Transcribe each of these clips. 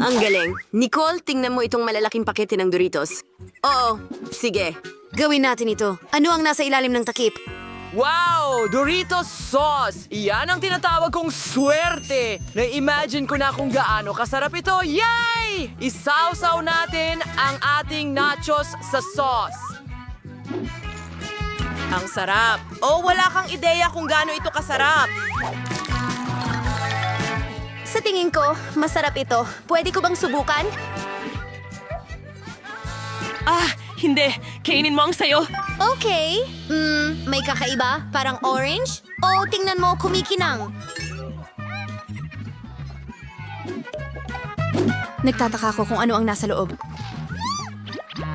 Ang galing. Nicole, tingnan mo itong malalaking pakete ng Doritos. Oo, sige. Gawin natin ito. Ano ang nasa ilalim ng takip? Wow! Doritos sauce! Iyan ang tinatawag kong swerte! Na-imagine ko na kung gaano kasarap ito. Yay! Isawsaw natin ang ating nachos sa sauce. Ang sarap. Oh, wala kang ideya kung gaano ito kasarap. Sa tingin ko, masarap ito. Pwede ko bang subukan? Ah, hindi. Kainin mo ang sayo. Okay. May kakaiba? Parang orange? O tingnan mo, kumikinang. Nagtataka ako kung ano ang nasa loob.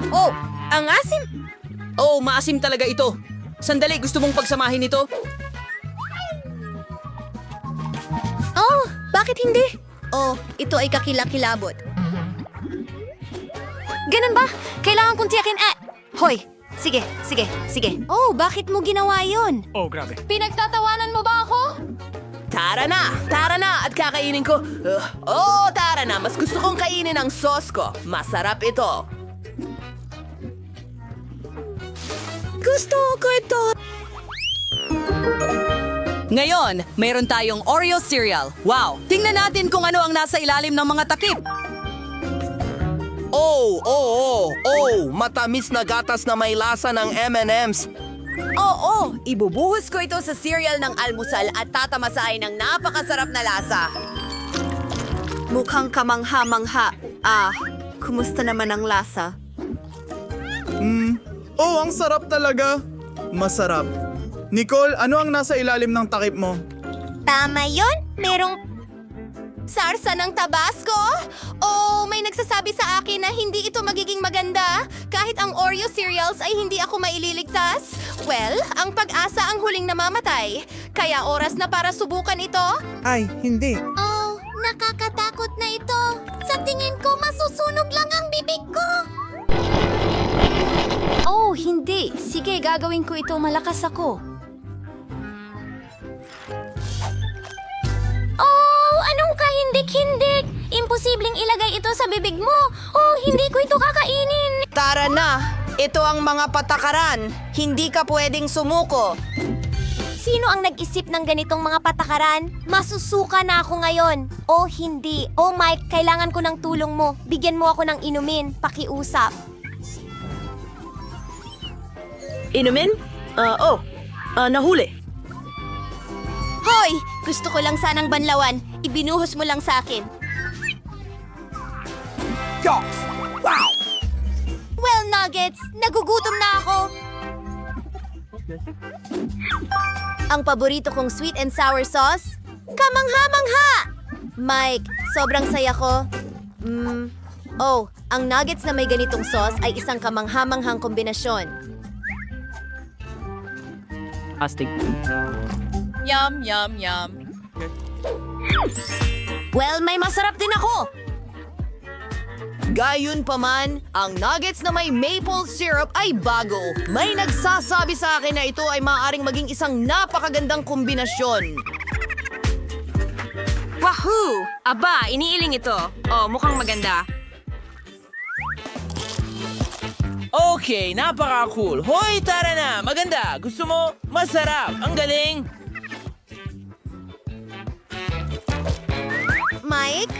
Oh, ang asim. Oh, maasim talaga ito. Sandali, gusto mong pagsamahin ito? Oh, bakit hindi? Oh, ito ay kakilakilabot. Ganun ba? Kailangan kong tiyakin Hoy! Sige. Oh, bakit mo ginawa yun? Oh, grabe. Pinagtatawanan mo ba ako? Tara na at kakainin ko. Tara na, mas gusto kong kainin ang sauce ko. Masarap ito. Gusto ko ito. Ngayon, mayroon tayong Oreo cereal. Wow! Tingnan natin kung ano ang nasa ilalim ng mga takip. Matamis na gatas na may lasa ng M&M's. Oo, ibubuhos ko ito sa cereal ng almusal at tatamasahin ng napakasarap na lasa. Mukhang kamangha-mangha. Kumusta naman ang lasa? Oh, ang sarap talaga. Masarap. Nicole, ano ang nasa ilalim ng takip mo? Tama yon. Merong sarsa ng Tabasco? O may nagsasabi sa akin na hindi ito magiging maganda kahit ang Oreo cereals ay hindi ako maililigtas? Well, ang pag-asa ang huling namamatay. Kaya oras na para subukan ito? Ay, hindi. Oh, nakakatakot na ito. Sa tingin ko, masusunog lang ang bibig ko. Oh, hindi. Sige, gagawin ko ito. Malakas ako. Oh, anong kahindik-hindik? Imposibleng ilagay ito sa bibig mo. Oh, hindi ko ito kakainin. Tara na! Ito ang mga patakaran. Hindi ka pwedeng sumuko. Sino ang nag-isip ng ganitong mga patakaran? Masusuka na ako ngayon. Oh, hindi. Oh, Mike, kailangan ko ng tulong mo. Bigyan mo ako ng inumin. Pakiusap. Inumin? Nahuli. Hoy! Gusto ko lang sanang banlawan. Ibinuhos mo lang sa akin. Well, Nuggets, nagugutom na ako. Ang paborito kong sweet and sour sauce? Kamangha-mangha! Mike, sobrang saya ko. Oh, ang nuggets na may ganitong sauce ay isang kamangha-manghang kombinasyon. Astig. Yum, yum, yum. Well, may masarap din ako. Gayun pa man, ang nuggets na may maple syrup ay bago. May nagsasabi sa akin na ito ay maaaring maging isang napakagandang kombinasyon. Wahoo! Aba, iniiling ito. Oh, mukhang maganda. Okay, napaka-cool. Hoy, tara na! Maganda! Gusto mo? Masarap! Ang galing! Mike,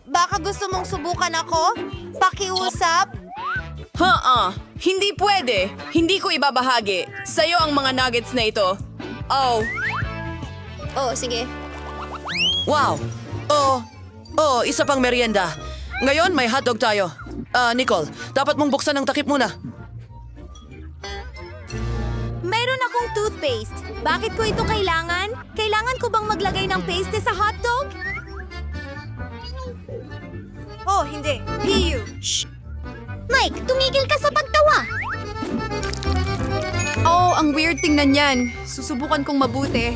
baka gusto mong subukan ako? Pakiusap? Hindi pwede. Hindi ko ibabahagi. Sa'yo ang mga nuggets na ito. Oh, Oh, sige. Wow! Isa pang merienda. Ngayon, may hotdog tayo. Nicole, dapat mong buksan ang takip muna. Mayroon akong toothpaste. Bakit ko ito kailangan? Kailangan ko bang maglagay ng paste sa hotdog? oh, hindi. Piyu. Shh! Mike, tumigil ka sa pagtawa! Oh, ang weird tingnan yan. Susubukan kong mabuti.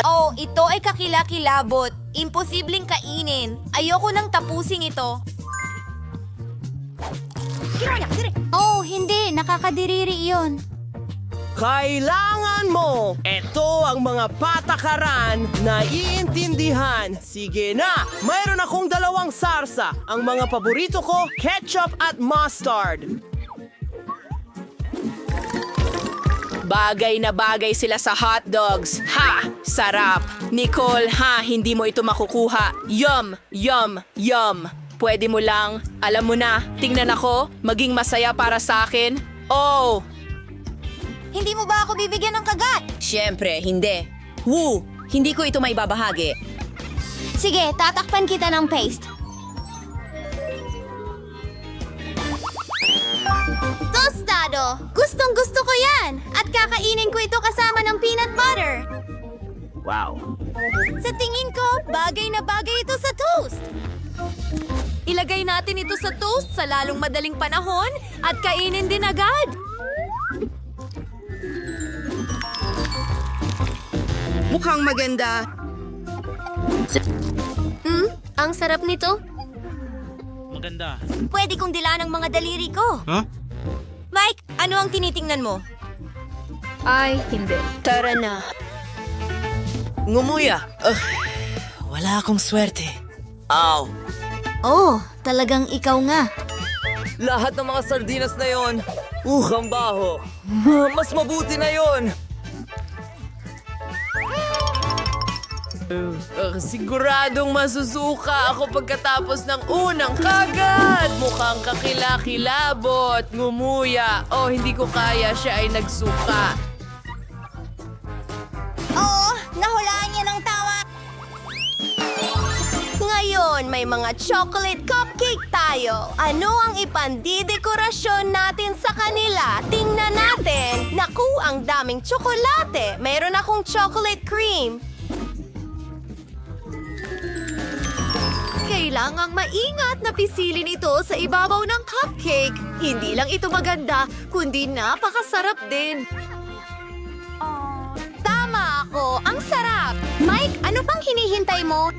Oh, ito ay kakilakilabot. Imposibleng kainin. Ayoko nang tapusin ito. Oh, hindi. Nakakadiriri iyon. Kailangan mo! Ito ang mga patakaran na iintindihan. Sige na! Mayroon akong 2 sarsa. Ang mga paborito ko, ketchup at mustard. Bagay na bagay sila sa hotdogs. Ha! Sarap! Nicole, ha! Hindi mo ito makukuha. Yum! Yum! Yum! Pwede mo lang. Alam mo na, tingnan ako. Maging masaya para sa akin. Oh! Hindi mo ba ako bibigyan ng kagat? Siyempre, hindi. Woo! Hindi ko ito maibabahagi. Sige, tatakpan kita ng paste. Tostado! Gustong gusto ko yan! At kakainin ko ito kasama ng peanut butter. Wow. Sa tingin ko, bagay na bagay ito sa toast. Ilagay natin ito sa toast sa lalong madaling panahon at kainin din agad. Mukhang maganda. Ang sarap nito. Maganda. Pwede kong dila ng mga daliri ko. Huh? Mike, ano ang tinitingnan mo? Ay, hindi. Tara na. Ngumuya. Wala akong swerte. Ow. Oh, talagang ikaw nga. Lahat ng mga sardinas na yon. Ang baho. Mas mabuti na yon. Siguradong masusuka ako pagkatapos ng unang kagat. Mukhang kakilakilabot. Ngumuya. Oh, hindi ko kaya. Siya ay nagsuka. Oo, nahulaan niya ng tama. Ngayon, may mga chocolate cupcake tayo. Ano ang ipandidekorasyon natin sa kanila? Tingnan natin. Naku, ang daming tsokolate. Meron akong chocolate cream. Kailangang maingat na pisilin ito sa ibabaw ng cupcake. Hindi lang ito maganda, kundi napakasarap din. Tama ako, ang sarap. Mike, ano pang hinihintay mo?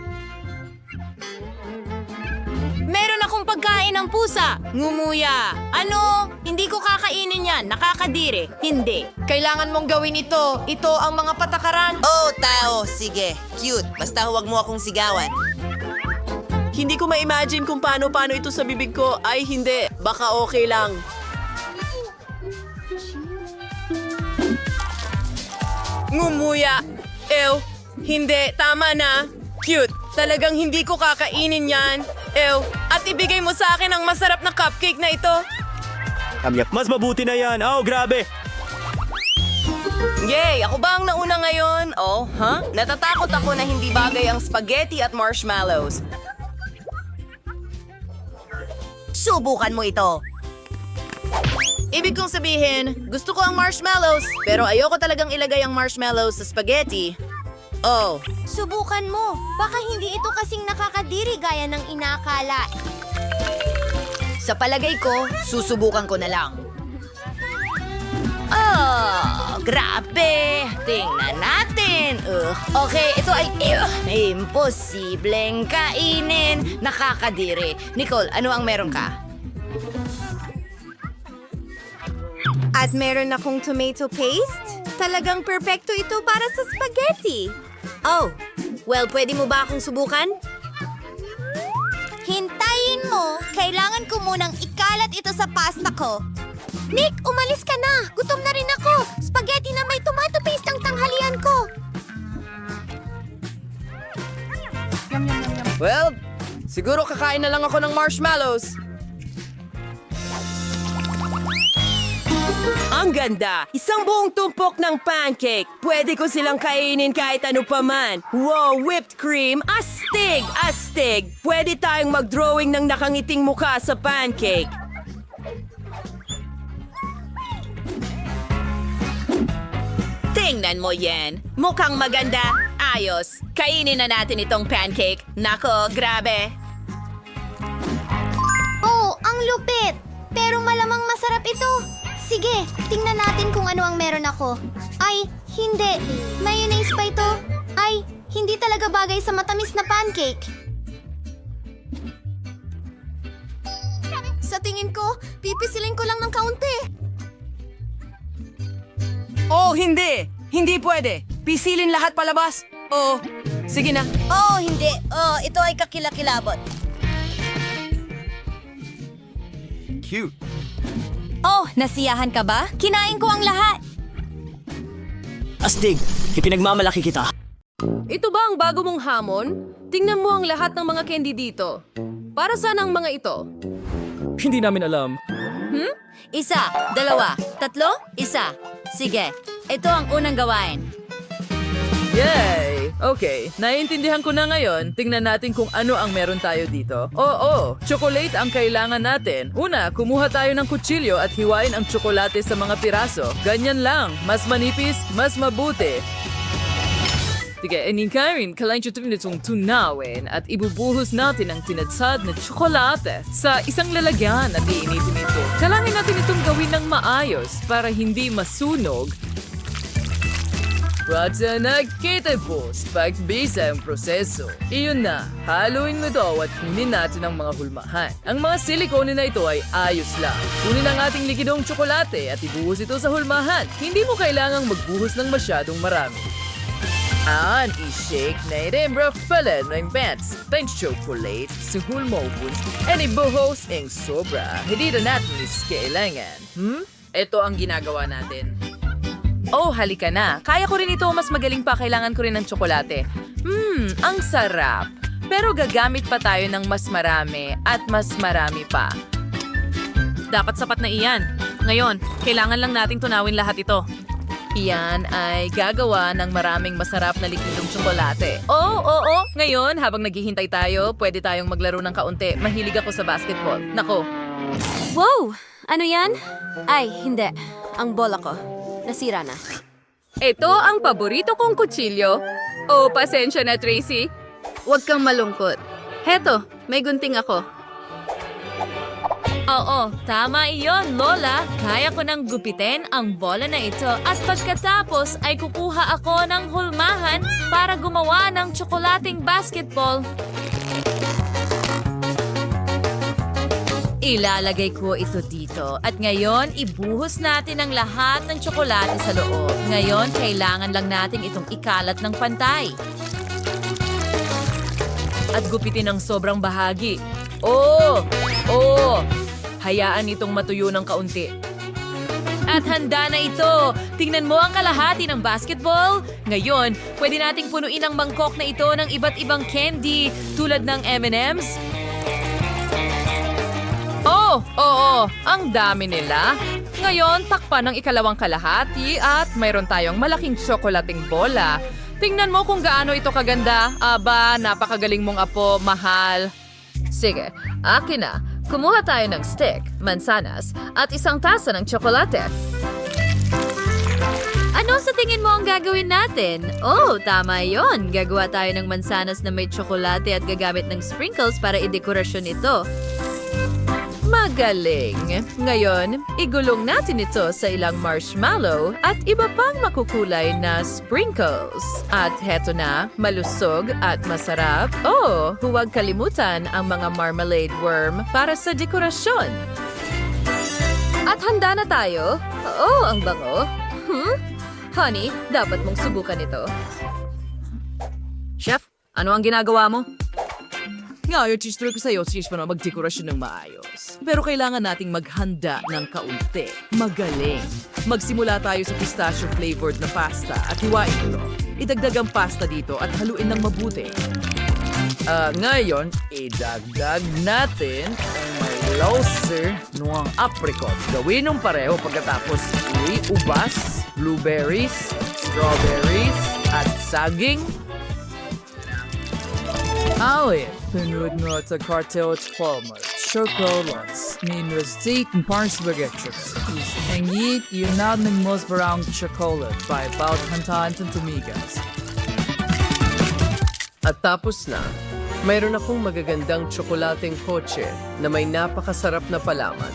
Meron akong pagkain ng pusa. Ngumuya. Ano? Hindi ko kakainin yan. Nakakadiri. Hindi. Kailangan mong gawin ito. Ito ang mga patakaran. Oh, tao, sige. Cute. Basta huwag mo akong sigawan. Hindi ko ma-imagine kung paano ito sa bibig ko. Ay, hindi. Baka okay lang. Ngumuya. Ew. Hindi. Tama na. Cute. Talagang hindi ko kakainin yan. Ew. At ibigay mo sa akin ang masarap na cupcake na ito. Mas mabuti na yan. Oh, grabe. Yay! Ako ba ang nauna ngayon? Oh, huh? Natatakot ako na hindi bagay ang spaghetti at marshmallows. Subukan mo ito. Ibig kong sabihin, gusto ko ang marshmallows, pero ayoko talagang ilagay ang marshmallows sa spaghetti. Oh, Subukan mo. Baka hindi ito kasing nakakadiri gaya ng inaakala. sa palagay ko, susubukan ko na lang. Oh, grabe. Tingnan natin. Okay, ito ay imposibleng kainin. Nakakadiri. Nicole, ano ang meron ka? At meron akong tomato paste. Talagang perpekto ito para sa spaghetti. Oh, well, pwede mo ba akong subukan? Hintayin mo. Kailangan ko munang ikalat ito sa pasta ko. Nick, umalis ka na. Gutom na rin ako. Spaghetti na may tomato paste ang tanghalian ko. Well, siguro kakain na lang ako ng marshmallows. Ang ganda! Isang buong tumpok ng pancake. Pwede ko silang kainin kahit ano paman. Wow, whipped cream! Astig! Astig! Pwede tayong mag-drawing ng nakangiting mukha sa pancake. Tingnan mo yan. Mukhang maganda. Ayos. Kainin na natin itong pancake. Nako, grabe. Oh, ang lupit. Pero malamang masarap ito. Sige, tingnan natin kung ano ang meron ako. Ay, hindi. Mayonnaise pa ito. Ay, hindi talaga bagay sa matamis na pancake. Sa tingin ko, pipisilin ko lang ng kaunti. Oh, hindi! Hindi pwede! Pisilin lahat palabas! Oh, sige na. Oh, hindi. Oh, ito ay kakilakilabot. Cute. Oh, nasiyahan ka ba? Kinain ko ang lahat. Astig, ipinagmamalaki kita. Ito ba ang bago mong hamon? Tingnan mo ang lahat ng mga candy dito. Para saan ang mga ito? Hindi namin alam. Isa, dalawa, tatlo, isa. Sige, ito ang unang gawain. Yay! Okay, naiintindihan ko na ngayon. Tingnan natin kung ano ang meron tayo dito. Oo, chocolate ang kailangan natin. Una, kumuha tayo ng kutsilyo at hiwain ang tsokolate sa mga piraso. Ganyan lang. Mas manipis, mas mabuti. Sige, inikarin, kailangan itong tunawin at ibubuhos natin ang tinadsad na tsokolate sa isang lalagyan at iinitin ito. Kailangan natin itong gawin ng maayos para hindi masunog. Pagka nakita po sa pagbisa ang proseso. Iyon na, haluin mo ito at kunin natin ang mga hulmahan. Ang mga silikone na ito ay ayos lang. Kunin ang ating likidong tsokolate at ibuhos ito sa hulmahan. Hindi mo kailangang magbuhos ng masyadong marami. I-shake na irembro pala ng pants. Thanks chocolate sa hulmobun. And ibuhos ang sobra. Hindi na natin iskailangan. Ito ang ginagawa natin. Oh, halika na. Kaya ko rin ito, mas magaling pa. Kailangan ko rin ng tsokolate. Ang sarap. Pero gagamit pa tayo ng mas marami at mas marami pa. Dapat sapat na iyan. Ngayon, kailangan lang nating tunawin lahat ito. Iyan ay gagawa ng maraming masarap na likidong tsokolate. Oo. Ngayon, habang naghihintay tayo, pwede tayong maglaro ng kaunti. Mahilig ako sa basketball. Nako, Wow! Ano yan? Ay, hindi. Ang bola ko. Nasira na. Ito ang paborito kong kutsilyo. Oh, pasensya na, Tracy. Huwag kang malungkot. Heto, may gunting ako. Oo, tama iyon, Lola. Kaya ko nang gupitin ang bola na ito at pagkatapos ay kukuha ako ng hulmahan para gumawa ng tsokolating basketball. Ilalagay ko ito dito at ngayon ibuhos natin ang lahat ng tsokolate sa loob. Ngayon, kailangan lang natin itong ikalat ng pantay. at gupitin ang sobrang bahagi. Hayaan itong matuyo ng kaunti. At handa na ito! Tingnan mo ang kalahati ng basketball. Ngayon, pwede nating punuin ang mangkok na ito ng iba't ibang candy tulad ng M&M's. Oo, ang dami nila. Ngayon, takpan ng ikalawang kalahati at mayroon tayong malaking tsokolating bola. Tingnan mo kung gaano ito kaganda. Aba, napakagaling mong apo, mahal. Sige, akin na. Kumuha tayo ng stick, mansanas, at isang tasa ng tsokolate. Ano sa tingin mo ang gagawin natin? Tama yon. Gagawa tayo ng mansanas na may tsokolate at gagamit ng sprinkles para idekorasyon ito. Magaling! Ngayon, igulong natin ito sa ilang marshmallow at iba pang makukulay na sprinkles. At heto na, malusog at masarap. Huwag kalimutan ang mga marmalade worm para sa dekorasyon. At handa na tayo. Ang bango. Honey, dapat mong subukan ito. Chef, ano ang ginagawa mo? Ngayon, teacher ko sa'yo, sis mo na magdekorasyon ng maayos. Pero kailangan nating maghanda ng kaunti. Magaling. Magsimula tayo sa pistachio-flavored na pasta at hiwain ito. Idagdag ang pasta dito at haluin ng mabuti. Ngayon, idagdag natin ang may lauser ng apricot. Gawin ng pareho pagkatapos ubas, blueberries, strawberries, at saging. Pinod nga sa cartel Palmer. Chocolates. Minus steak and parang spaghetti. Ang yit, yun na ng most brown chocolate by about hantaan ng tumigas. At tapos na, mayroon akong magagandang tsokolating kotse na may napakasarap na palaman.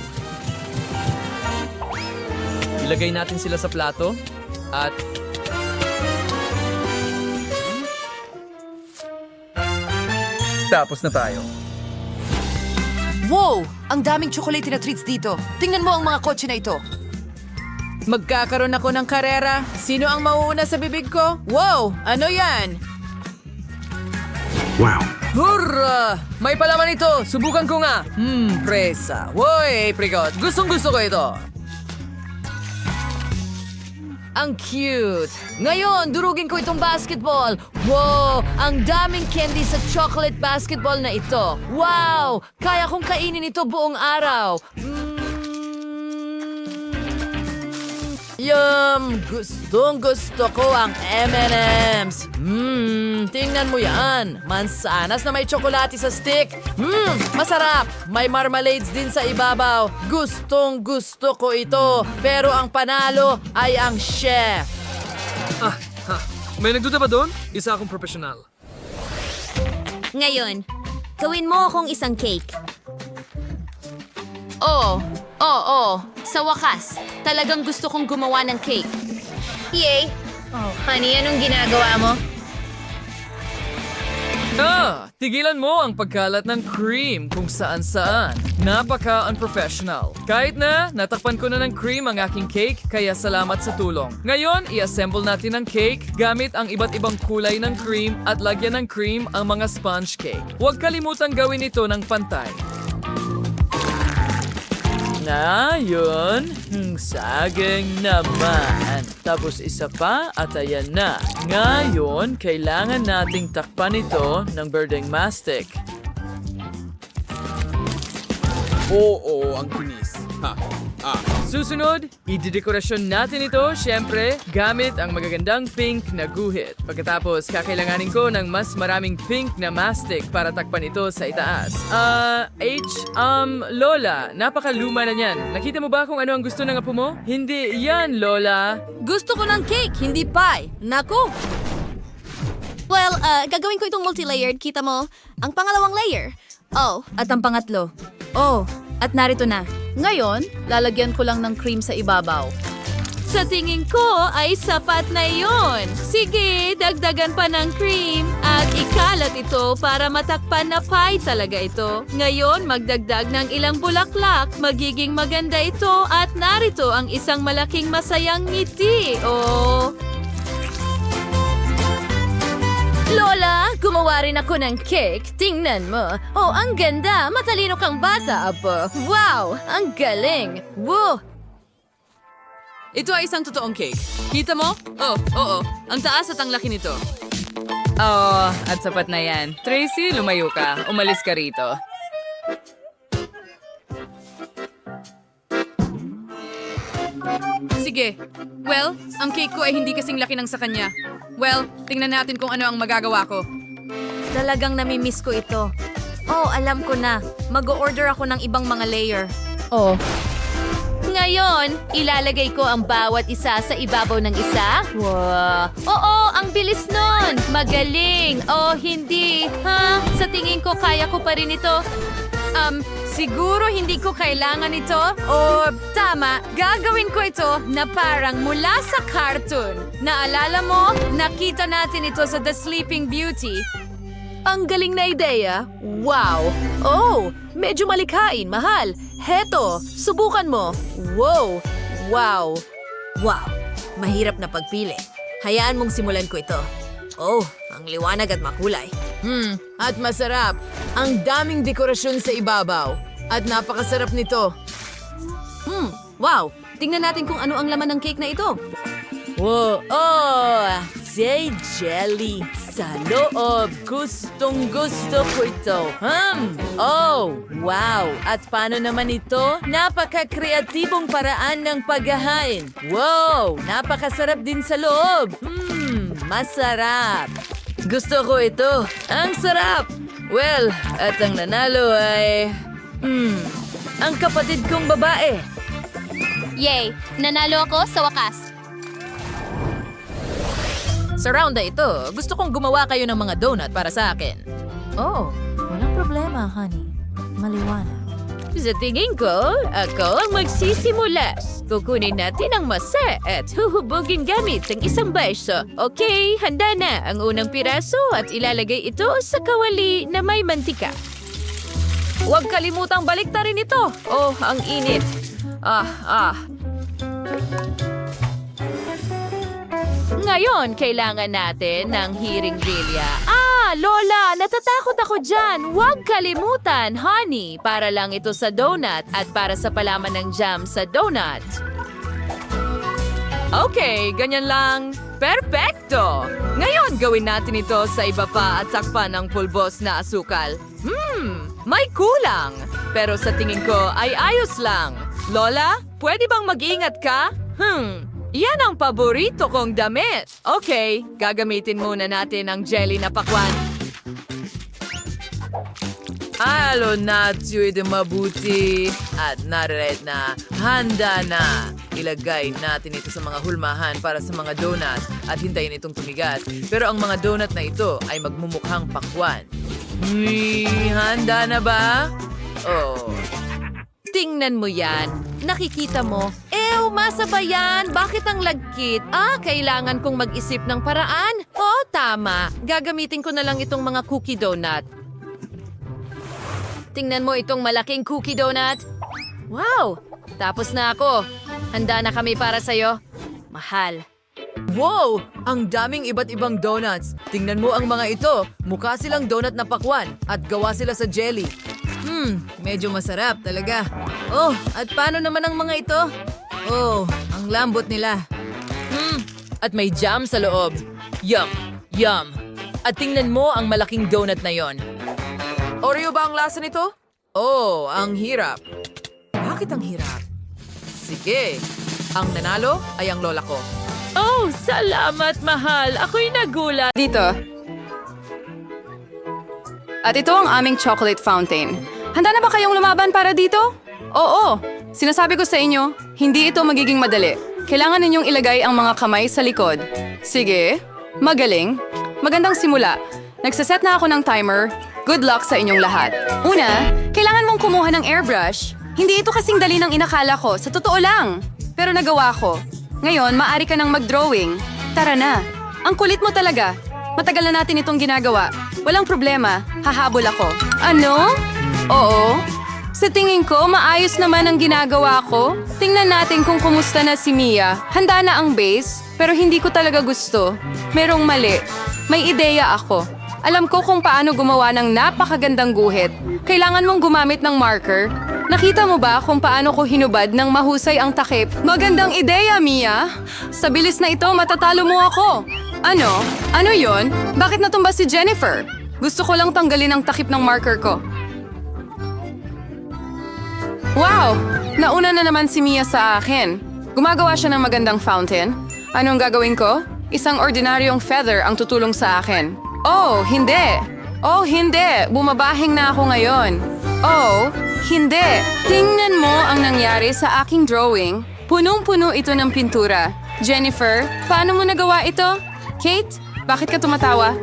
Ilagay natin sila sa plato at tapos na tayo. Wow! Ang daming chocolate na treats dito. Tingnan mo ang mga kotse na ito. Magkakaroon ako ng karera. Sino ang mauuna sa bibig ko? Wow! Ano yan? Hurra! May palaman ito! Subukan ko nga! Presa. Woy, apricot. Gustong gusto ko ito. Ang cute! Ngayon, durugin ko itong basketball! Wow! Ang daming candy sa chocolate basketball na ito! Wow! Kaya kong kainin ito buong araw! Yum! Gustong gusto ko ang M&M's! Tingnan mo yan! Mansanas na may tsokolate sa stick! Masarap! May marmalades din sa ibabaw! Gustong gusto ko ito! Pero ang panalo ay ang chef! May nagduda ba doon? Isa akong profesional. Ngayon, gawin mo akong isang cake. Sa wakas, talagang gusto kong gumawa ng cake. Yay! Oh, honey, anong ginagawa mo? Tigilan mo ang pagkalat ng cream kung saan-saan. Napaka-unprofessional. Kahit na, natakpan ko na ng cream ang aking cake, kaya salamat sa tulong. Ngayon, i-assemble natin ang cake gamit ang iba't ibang kulay ng cream at lagyan ng cream ang mga sponge cake. Huwag kalimutang gawin ito ng pantay. Ngayon, saging naman. Tapos isa pa at ayan na. Ngayon, kailangan nating takpan ito ng birding mastic. Oo, ang kinis. Susunod, idedekorasyon natin ito, syempre, gamit ang magagandang pink na guhit. Pagkatapos, kakailanganin ko ng mas maraming pink na mastic para takpan ito sa itaas. Lola, napakaluma na niyan. Nakita mo ba kung ano ang gusto ng apo mo? Hindi yan, Lola. Gusto ko ng cake, hindi pie. Naku! Well, gagawin ko itong multi-layered. Kita mo? Ang pangalawang layer. Oh, At ang pangatlo. Oh, at narito na. Ngayon, lalagyan ko lang ng cream sa ibabaw. sa tingin ko ay sapat na iyon. Sige, dagdagan pa ng cream at ikalat ito para matakpan na pie talaga ito. Ngayon, magdagdag ng ilang bulaklak. Magiging maganda ito at narito ang isang malaking masayang ngiti. Oh. Lola, gumawa rin ako ng cake. Tingnan mo. Oh, ang ganda. Matalino kang bata, apo. Wow, ang galing. Woo! Ito ay isang totoong cake. Kita mo? Oh, oo. Ang taas at ang laki nito. Oh, at sapat na yan. Tracy, lumayo ka. Umalis ka rito. Sige. Well, ang cake ko ay hindi kasing laki ng sa kanya. Well, tingnan natin kung ano ang magagawa ko. Talagang namimiss ko ito. Oh, alam ko na. Mag-o-order ako ng ibang mga layer. Oh, Ngayon, ilalagay ko ang bawat isa sa ibabaw ng isa. Wow! Oo, ang bilis nun! Magaling! Oh, hindi. Ha? Sa tingin ko, kaya ko pa rin ito. Siguro hindi ko kailangan ito. O, tama. Gagawin ko ito na parang mula sa cartoon. Naalala mo? Nakita natin ito sa The Sleeping Beauty. ang galing na ideya. Wow! Oh, medyo malikhain, mahal. Heto, subukan mo. Wow! Wow! Wow, mahirap na pagpili. Hayaan mong simulan ko ito. Oh, ang liwanag at makulay. At masarap. Ang daming dekorasyon sa ibabaw. At napakasarap nito. Wow, tingnan natin kung ano ang laman ng cake na ito. Wow! Oh! Say jelly sa loob. Gustong gusto ko ito. Oh! Wow! At paano naman ito? Napaka-kreatibong paraan ng paghahain. Wow! Napakasarap din sa loob. Masarap. Gusto ko ito. Ang sarap. Well, at ang nanalo ay... ang kapatid kong babae. Yay! Nanalo ako sa wakas. Sa round na ito, gusto kong gumawa kayo ng mga donut para sa akin. Oh, walang problema, honey. Maliwanag. Sa tingin ko, ako ang magsisimula. Kukunin natin ang masa at huhubugin gamit ang isang baso. Okay, handa na ang unang piraso at ilalagay ito sa kawali na may mantika. Huwag kalimutang baliktarin ito. Oh, ang init. Ngayon, kailangan natin ng hiring-bilya. Lola, natatakot ako dyan. Huwag kalimutan, honey. Para lang ito sa donut at para sa palaman ng jam sa donut. Okay, ganyan lang. Perfecto! Ngayon, gawin natin ito sa iba pa at sakpan ng pulbos na asukal. May kulang. Pero sa tingin ko ay ayos lang. Lola, pwede bang mag-ingat ka? Yan ang paborito kong damit. Okay, gagamitin muna natin ang jelly na pakwan. Halo natin ito mabuti. At narered na. Handa na. Ilagay natin ito sa mga hulmahan para sa mga donuts at hintayin itong tumigas. Pero ang mga donut na ito ay magmumukhang pakwan. Handa na ba? Oh. Tingnan mo yan. Nakikita mo. Masabayan. Bakit ang lagkit? Kailangan kong mag-isip ng paraan. Tama. Gagamitin ko na lang itong mga cookie donut. Tingnan mo itong malaking cookie donut. Wow! Tapos na ako. Handa na kami para sa'yo. Mahal. Wow! Ang daming iba't ibang donuts. Tingnan mo ang mga ito. Mukha silang donut na pakwan at gawa sila sa jelly. Medyo masarap talaga. Oh, at paano naman ang mga ito? Oh, ang lambot nila. At may jam sa loob. Yum! Yum! At tingnan mo ang malaking donut na yon. Oreo ba ang lasa nito? Oh, ang hirap. Bakit ang hirap? Sige, ang nanalo ay ang lola ko. Oh, salamat, mahal. Ako'y nagulat. Dito. At ito ang aming chocolate fountain. Handa na ba kayong lumaban para dito? Oo. Sinasabi ko sa inyo, hindi ito magiging madali. Kailangan ninyong ilagay ang mga kamay sa likod. Sige. Magaling. Magandang simula. Nagsaset na ako ng timer. Good luck sa inyong lahat. Una, kailangan mong kumuha ng airbrush. Hindi ito kasing dali ng inakala ko. Sa totoo lang. Pero nagawa ko. Ngayon, maaari ka nang mag-drawing. Tara na. Ang kulit mo talaga. Matagal na natin itong ginagawa. Walang problema. Hahabol ako. Ano? Oo. Sa tingin ko, maayos naman ang ginagawa ko. Tingnan natin kung kumusta na si Mia. Handa na ang base, pero hindi ko talaga gusto. Merong mali. May ideya ako. Alam ko kung paano gumawa ng napakagandang guhit. Kailangan mong gumamit ng marker. Nakita mo ba kung paano ko hinubad ng mahusay ang takip? Magandang ideya, Mia. Sa bilis na ito, matatalo mo ako. Ano? Ano yon? Bakit natumba si Jennifer? Gusto ko lang tanggalin ang takip ng marker ko. Wow! Nauna na naman si Mia sa akin. Gumagawa siya ng magandang fountain. Anong gagawin ko? Isang ordinaryong feather ang tutulong sa akin. Oh, hindi! Oh, hindi! Bumabahing na ako ngayon. Oh, hindi! Tingnan mo ang nangyari sa aking drawing. Punong-puno ito ng pintura. Jennifer, paano mo nagawa ito? Kate, bakit ka tumatawa?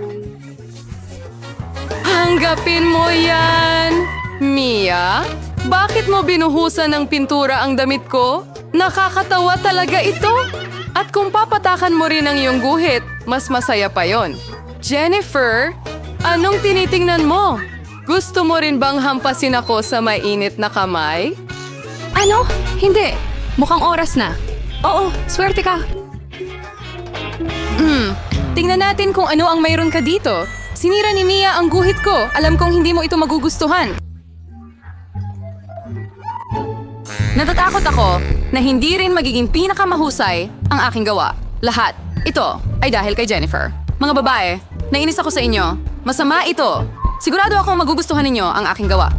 Hanggapin mo yan! Mia, bakit mo binuhusan ng pintura ang damit ko? Nakakatawa talaga ito! At kung papatakan mo rin ang iyong guhit, mas masaya pa yon. Jennifer, anong tinitingnan mo? Gusto mo rin bang hampasin ako sa mainit na kamay? Ano? Hindi. Mukhang oras na. Oo, swerte ka. Tingnan natin kung ano ang mayroon ka dito. Sinira ni Mia ang guhit ko. Alam kong hindi mo ito magugustuhan. Natatakot ako na hindi rin magiging pinakamahusay ang aking gawa. Lahat. Ito ay dahil kay Jennifer. Mga babae, nainis ako sa inyo. Masama ito. Sigurado akong magugustuhan ninyo ang aking gawa.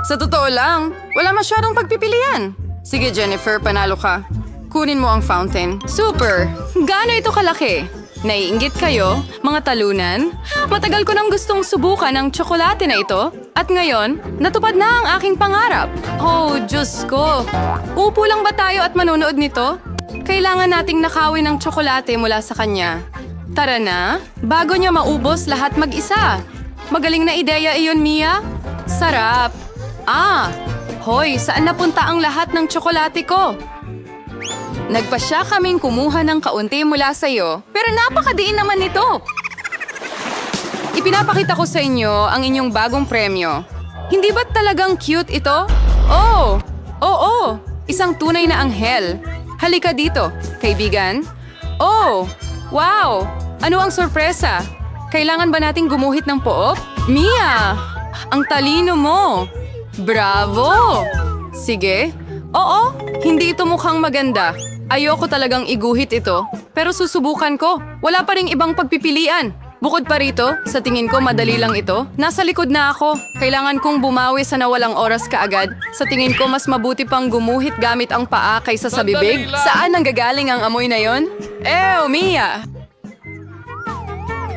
Sa totoo lang, wala masyadong pagpipilian. Sige Jennifer, panalo ka. Kunin mo ang fountain. Super! Gaano ito kalaki? Naiinggit kayo, mga talunan? Matagal ko nang gustong subukan ang tsokolate na ito. At ngayon, natupad na ang aking pangarap. Oh, Diyos ko. Upo lang ba tayo at manonood nito? Kailangan nating nakawin ng tsokolate mula sa kanya. Tara na, bago niya maubos lahat mag-isa. Magaling na ideya iyon, Mia. Sarap. Hoy, saan napunta ang lahat ng tsokolate ko? Nagpasya kaming kumuha ng kaunti mula sa iyo, pero napakadiin naman nito. Ipinapakita ko sa inyo ang inyong bagong premyo. Hindi ba talagang cute ito? Oh, oo, isang tunay na anghel. Halika dito, kaibigan. Oh, Wow! Ano ang sorpresa? Kailangan ba nating gumuhit ng poop? Mia! Ang talino mo! Bravo! Sige. Oo, hindi ito mukhang maganda. Ayoko talagang iguhit ito, pero susubukan ko. Wala pa ring ibang pagpipilian. Bukod pa rito, sa tingin ko madali lang ito. Nasa likod na ako. Kailangan kong bumawi sa nawalang oras kaagad. Sa tingin ko mas mabuti pang gumuhit gamit ang paa kaysa sa bibig. Saan nanggagaling ang amoy na yon? Mia!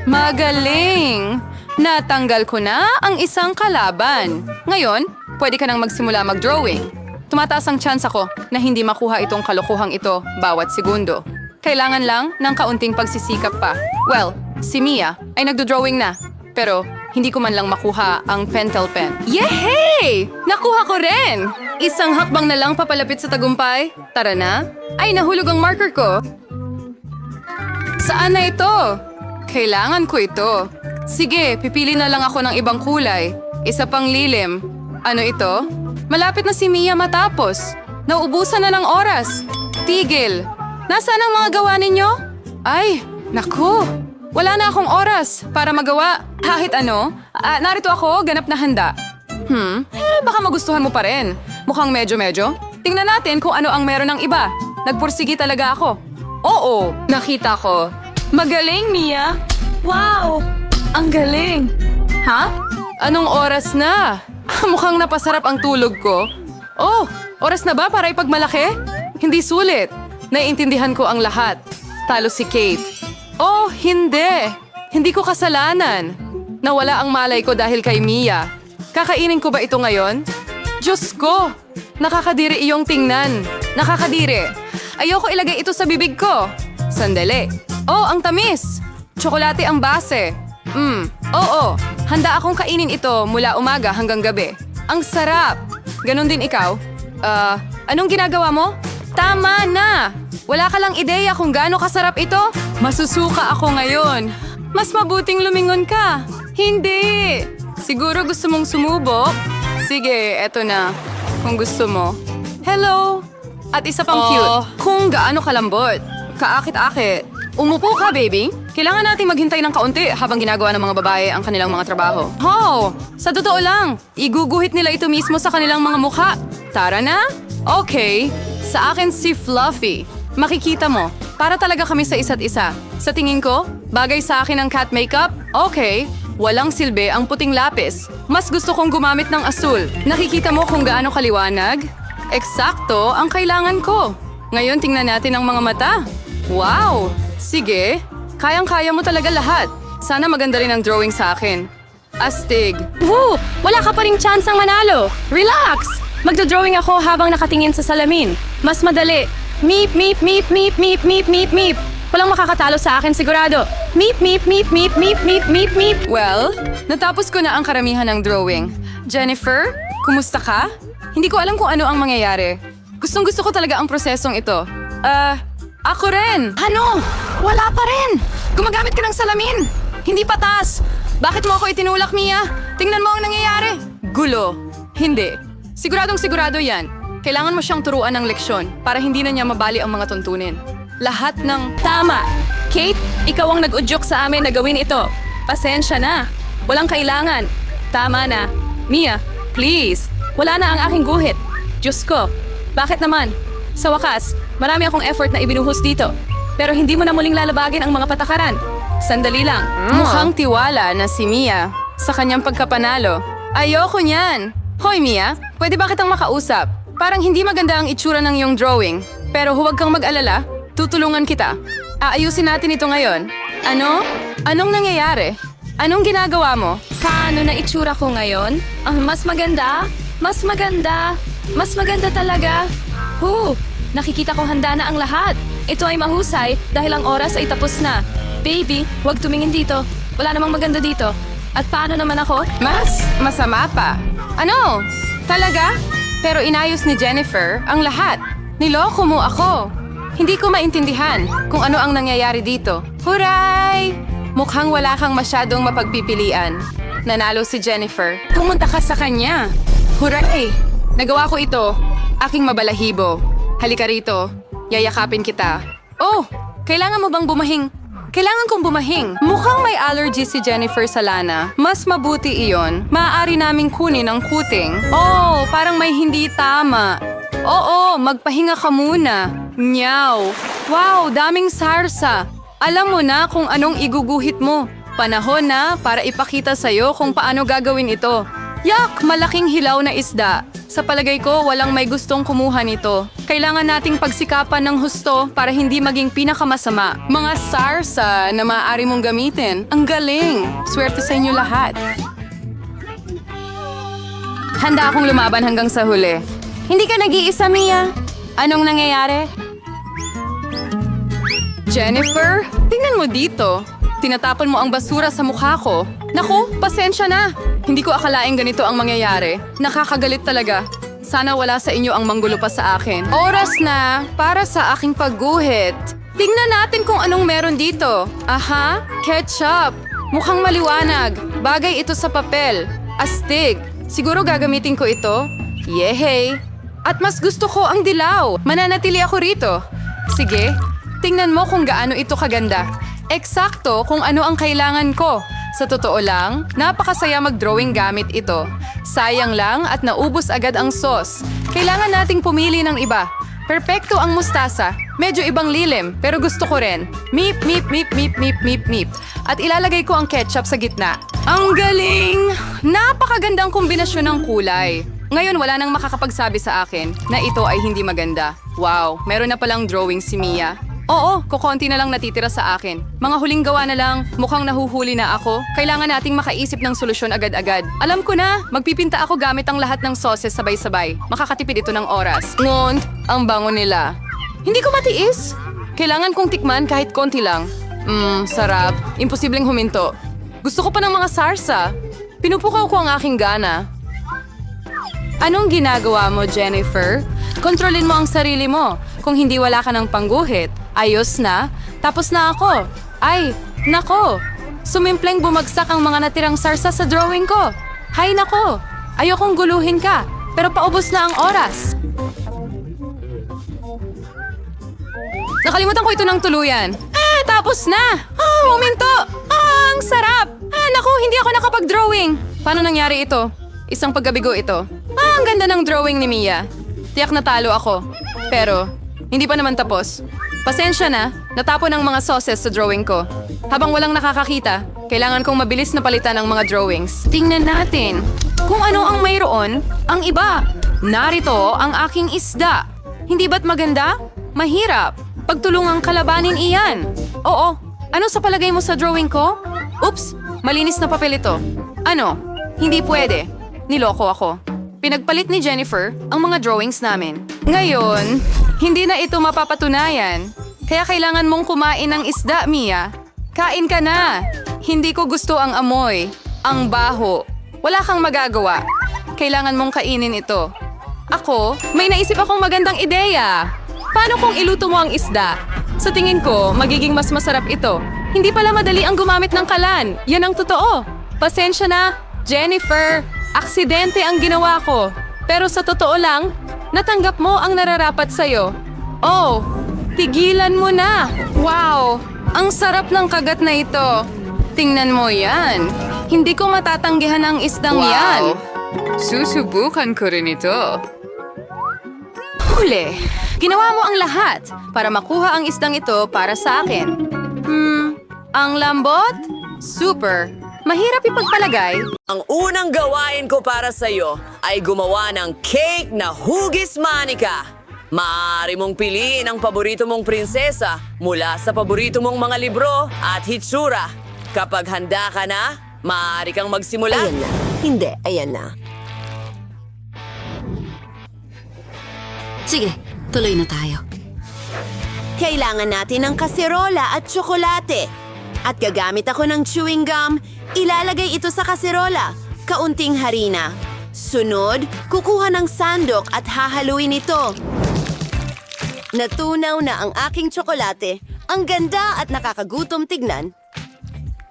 Magaling! Natanggal ko na ang isang kalaban. Ngayon, pwede ka nang magsimula mag-drawing. Tumataas ang chance ako na hindi makuha itong kalokohang ito bawat segundo. Kailangan lang ng kaunting pagsisikap pa. Well, si Mia ay nagdo-drawing na. Pero hindi ko man lang makuha ang pentel pen. Yehey! Nakuha ko rin! Isang hakbang na lang papalapit sa tagumpay. Tara na. Ay, nahulog ang marker ko. Saan na ito? Kailangan ko ito. Sige, pipili na lang ako ng ibang kulay. Isa pang lilim. Ano ito? Malapit na si Mia matapos. Nauubusan na ng oras. Tigil. Nasaan ang mga gawa ninyo? Ay, naku. Wala na akong oras para magawa kahit ano. Narito ako, ganap na handa. Baka magustuhan mo pa rin. Mukhang medyo-medyo. Tingnan natin kung ano ang meron ng iba. Nagpursigi talaga ako. Oo, nakita ko. Magaling, Mia. Wow, ang galing. Ha? Anong oras na? Mukhang napasarap ang tulog ko. Oh, oras na ba para ipagmalaki? Hindi sulit. Naiintindihan ko ang lahat. Talo si Kate. Oh, hindi. Hindi ko kasalanan. Nawala ang malay ko dahil kay Mia. Kakainin ko ba ito ngayon? Diyos ko! Nakakadiri iyong tingnan. Nakakadiri. Ayoko ilagay ito sa bibig ko. Sandali. Oh, ang tamis. Tsokolate ang base. Oo. Handa akong kainin ito mula umaga hanggang gabi. Ang sarap. Ganon din ikaw. Anong ginagawa mo? Tama na! Wala ka lang ideya kung gaano kasarap ito? Masusuka ako ngayon. Mas mabuting lumingon ka. Hindi! Siguro gusto mong sumubok? Sige, eto na. Kung gusto mo. Hello! At isa pang cute. Kung gaano kalambot. Kaakit-akit. Umupo ka, baby. Kailangan nating maghintay ng kaunti habang ginagawa ng mga babae ang kanilang mga trabaho. Sa totoo lang, iguguhit nila ito mismo sa kanilang mga mukha. Tara na? Okay. Sa akin si Fluffy. Makikita mo, para talaga kami sa isa't isa. Sa tingin ko, bagay sa akin ang cat makeup? Okay. Walang silbi ang puting lapis. Mas gusto kong gumamit ng asul. Nakikita mo kung gaano kaliwanag? Eksakto ang kailangan ko. Ngayon tingnan natin ang mga mata. Wow! Sige, kayang-kaya mo talaga lahat. Sana maganda rin ang drawing sa akin. Astig. Woo! Wala ka pa ring chance ang manalo. Relax! Magdo-drawing ako habang nakatingin sa salamin. Mas madali. Meep, meep, meep, meep, meep, meep, meep, meep. Walang makakatalo sa akin sigurado. Meep, meep, meep, meep, meep, meep, meep, meep. Well, natapos ko na ang karamihan ng drawing. Jennifer, kumusta ka? Hindi ko alam kung ano ang mangyayari. Gustong-gusto ko talaga ang prosesong ito. Ako rin! Ano? Wala pa rin! Gumagamit ka ng salamin! Hindi patas! Bakit mo ako itinulak, Mia? Tingnan mo ang nangyayari. Gulo. Hindi. Siguradong sigurado yan. Kailangan mo siyang turuan ng leksyon para hindi na niya mabali ang mga tuntunin. Lahat ng... Tama! Kate, ikaw ang nag-udyok sa amin na gawin ito. Pasensya na. Walang kailangan. Tama na. Mia, please. Wala na ang aking guhit. Diyos ko. Bakit naman? Sa wakas, marami akong effort na ibinuhos dito. Pero hindi mo na muling lalabagin ang mga patakaran. Sandali lang. Mukhang tiwala na si Mia sa kanyang pagkapanalo. Ayoko niyan. Hoy, Mia, pwede ba kitang makausap? Parang hindi maganda ang itsura ng iyong drawing. Pero huwag kang mag-alala. Tutulungan kita. Aayusin natin ito ngayon. Ano? Anong nangyayari? Anong ginagawa mo? Paano na itsura ko ngayon? Mas maganda? Mas maganda? Mas maganda talaga? Nakikita ko handa na ang lahat. Ito ay mahusay dahil ang oras ay tapos na. Baby, huwag tumingin dito. Wala namang maganda dito. At paano naman ako? Mas masama pa. Ano? Talaga? Pero inayos ni Jennifer ang lahat. Niloko mo ako. Hindi ko maintindihan kung ano ang nangyayari dito. Huray! Mukhang wala kang masyadong mapagpipilian. Nanalo si Jennifer. Pumunta ka sa kanya. Huray! Nagawa ko ito. Aking mabalahibo. Halika rito. Yayakapin kita. Oh! Kailangan mo bang bumahing Kailangan kong bumahing. Mukhang may allergy si Jennifer sa lana. Mas mabuti iyon. Maaari naming kunin ang kuting. Oh, parang may hindi tama. Oo, magpahinga ka muna. Nyaw. Wow, daming sarsa. Alam mo na kung anong iguguhit mo. Panahon na para ipakita sa'yo kung paano gagawin ito. Yak! Malaking hilaw na isda. Sa palagay ko, walang may gustong kumuha nito. Kailangan nating pagsikapan ng husto para hindi maging pinakamasama. Mga sarsa na maaari mong gamitin. Ang galing! Swerte sa inyo lahat. Handa akong lumaban hanggang sa huli. Hindi ka nag-iisa, Mia. Anong nangyayari? Jennifer, tingnan mo dito. Tinatapon mo ang basura sa mukha ko. Naku, pasensya na. Hindi ko akalaing ganito ang mangyayari. Nakakagalit talaga. Sana wala sa inyo ang manggulo pa sa akin. Oras na para sa aking pagguhit. Tingnan natin kung anong meron dito. Aha, ketchup. Mukhang maliwanag. Bagay ito sa papel. Astig. Siguro gagamitin ko ito. Yehey. At mas gusto ko ang dilaw. Mananatili ako rito. Sige, tingnan mo kung gaano ito kaganda. Eksakto kung ano ang kailangan ko. Sa totoo lang, napakasaya mag-drawing gamit ito. Sayang lang at naubos agad ang sauce. Kailangan nating pumili ng iba. Perpekto ang mustasa. Medyo ibang lilim, pero gusto ko rin. Meep, meep, meep, meep, meep, meep, meep. At ilalagay ko ang ketchup sa gitna. Ang galing! Napakagandang kombinasyon ng kulay. Ngayon wala nang makakapagsabi sa akin na ito ay hindi maganda. Wow, meron na palang drawing si Mia. Oo, kukonti na lang natitira sa akin. Mga huling gawa na lang, mukhang nahuhuli na ako. Kailangan nating makaisip ng solusyon agad-agad. Alam ko na, magpipinta ako gamit ang lahat ng sauces sabay-sabay. Makakatipid ito ng oras. Ngon, ang bango nila. Hindi ko matiis. Kailangan kong tikman kahit konti lang. Sarap. Imposibleng huminto. Gusto ko pa ng mga sarsa. Pinupukaw ko ang aking gana. Anong ginagawa mo, Jennifer? Kontrolin mo ang sarili mo. Kung hindi wala ka ng pangguhit, ayos na, tapos na ako. Ay, nako! Sumimpleng bumagsak ang mga natirang sarsa sa drawing ko. Hay nako! Ayokong guluhin ka, pero paubos na ang oras. Nakalimutan ko ito ng tuluyan. Tapos na! Huminto! Ang sarap! Naku, hindi ako nakapag-drawing. Paano nangyari ito? Isang paggabigo ito. Ang ganda ng drawing ni Mia. Tiyak natalo ako. Pero, hindi pa naman tapos. Pasensya na, natapon ang mga sauces sa drawing ko. Habang walang nakakakita, kailangan kong mabilis na palitan ang mga drawings. Tingnan natin kung ano ang mayroon ang iba. Narito ang aking isda. Hindi ba't maganda? Mahirap. Pagtulungang kalabanin iyan. Oo, ano sa palagay mo sa drawing ko? Oops, malinis na papel ito. Ano? Hindi pwede. Niloko ako. Pinagpalit ni Jennifer ang mga drawings namin. Ngayon, hindi na ito mapapatunayan. Kaya kailangan mong kumain ng isda, Mia. Kain ka na. Hindi ko gusto ang amoy. Ang baho. Wala kang magagawa. Kailangan mong kainin ito. Ako, may naisip akong magandang ideya. Paano kung iluto mo ang isda? Sa tingin ko, magiging mas masarap ito. Hindi pala madali ang gumamit ng kalan. Yan ang totoo. Pasensya na, Jennifer. Aksidente ang ginawa ko. Pero sa totoo lang, natanggap mo ang nararapat sa'yo. Oh, tigilan mo na. Wow, ang sarap ng kagat na ito. Tingnan mo yan. Hindi ko matatanggihan ang isdang yan. Susubukan ko rin ito. Huli, ginawa mo ang lahat para makuha ang isdang ito para sa akin. Ang lambot? Super. Mahirap ipagpalagay. Ang unang gawain ko para sa'yo ay gumawa ng cake na hugis manika. Maaari mong piliin ang paborito mong prinsesa mula sa paborito mong mga libro at hitsura. Kapag handa ka na, maaari kang magsimula. Ayan na. Hindi, ayan na. Sige, tuloy na tayo. Kailangan natin ng kaserola at tsokolate. At gagamit ako ng chewing gum. Ilalagay ito sa kaserola. Kaunting harina. Sunod, kukuha ng sandok at hahaluin ito. Natunaw na ang aking tsokolate. Ang ganda at nakakagutom tignan.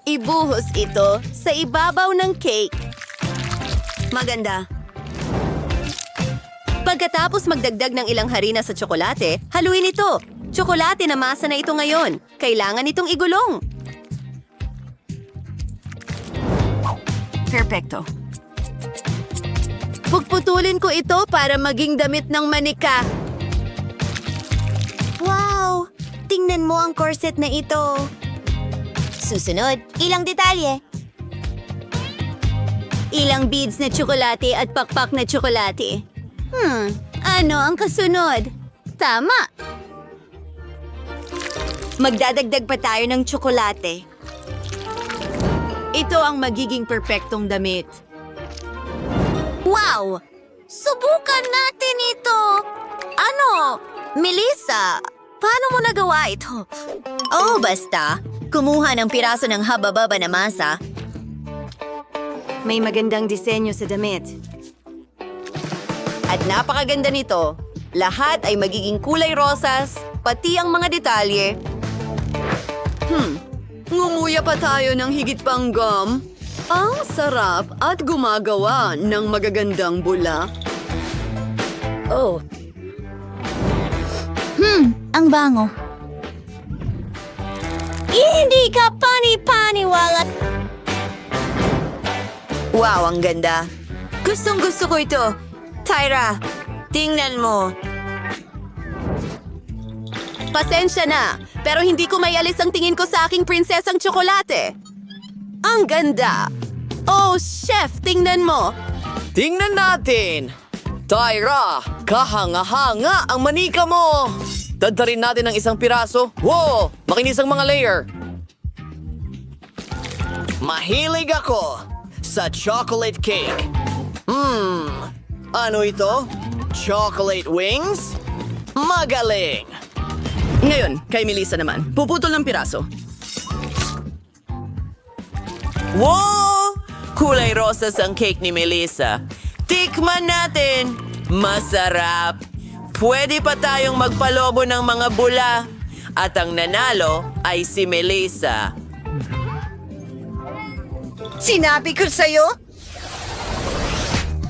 Ibuhos ito sa ibabaw ng cake. Maganda. Pagkatapos magdagdag ng ilang harina sa tsokolate, haluin ito. Tsokolate na masa na ito ngayon. Kailangan itong igulong. perpekto. Puputulin ko ito para maging damit ng manika. Wow! Tingnan mo ang corset na ito. Susunod, ilang detalye. Ilang beads na tsokolate at pakpak na tsokolate. Ano ang kasunod? Tama! Magdadagdag pa tayo ng tsokolate. Ito ang magiging perpektong damit. Wow! Subukan natin ito! Ano? Melissa, paano mo nagawa ito? Oh, basta. Kumuha ng piraso ng haba-baba na masa. May magandang disenyo sa damit. At napakaganda nito. Lahat ay magiging kulay rosas, pati ang mga detalye. Ngumuya pa tayo ng higit pang gum. Ang sarap at gumagawa ng magagandang bula. Oh. Ang bango. Hindi ka pani-paniwala. Wow, ang ganda. Gustong-gusto ko ito. Tyra, tingnan mo. Pasensya na, pero hindi ko maialis ang tingin ko sa aking prinsesang tsokolate. Ang ganda. Oh, chef, tingnan mo. Tingnan natin! Tyra, kahanga-hanga ang manika mo! Dadtarin natin ng isang piraso. Wow! Makinis ang mga layer. Mahilig ako sa chocolate cake. Ano ito? Chocolate wings? Magaling! Ngayon, kay Melissa naman. Puputol ng piraso. Wow! Kulay rosas ang cake ni Melissa. Tikman natin! Masarap! Pwede pa tayong magpalobo ng mga bula. At ang nanalo ay si Melissa. Sinabi ko sa'yo?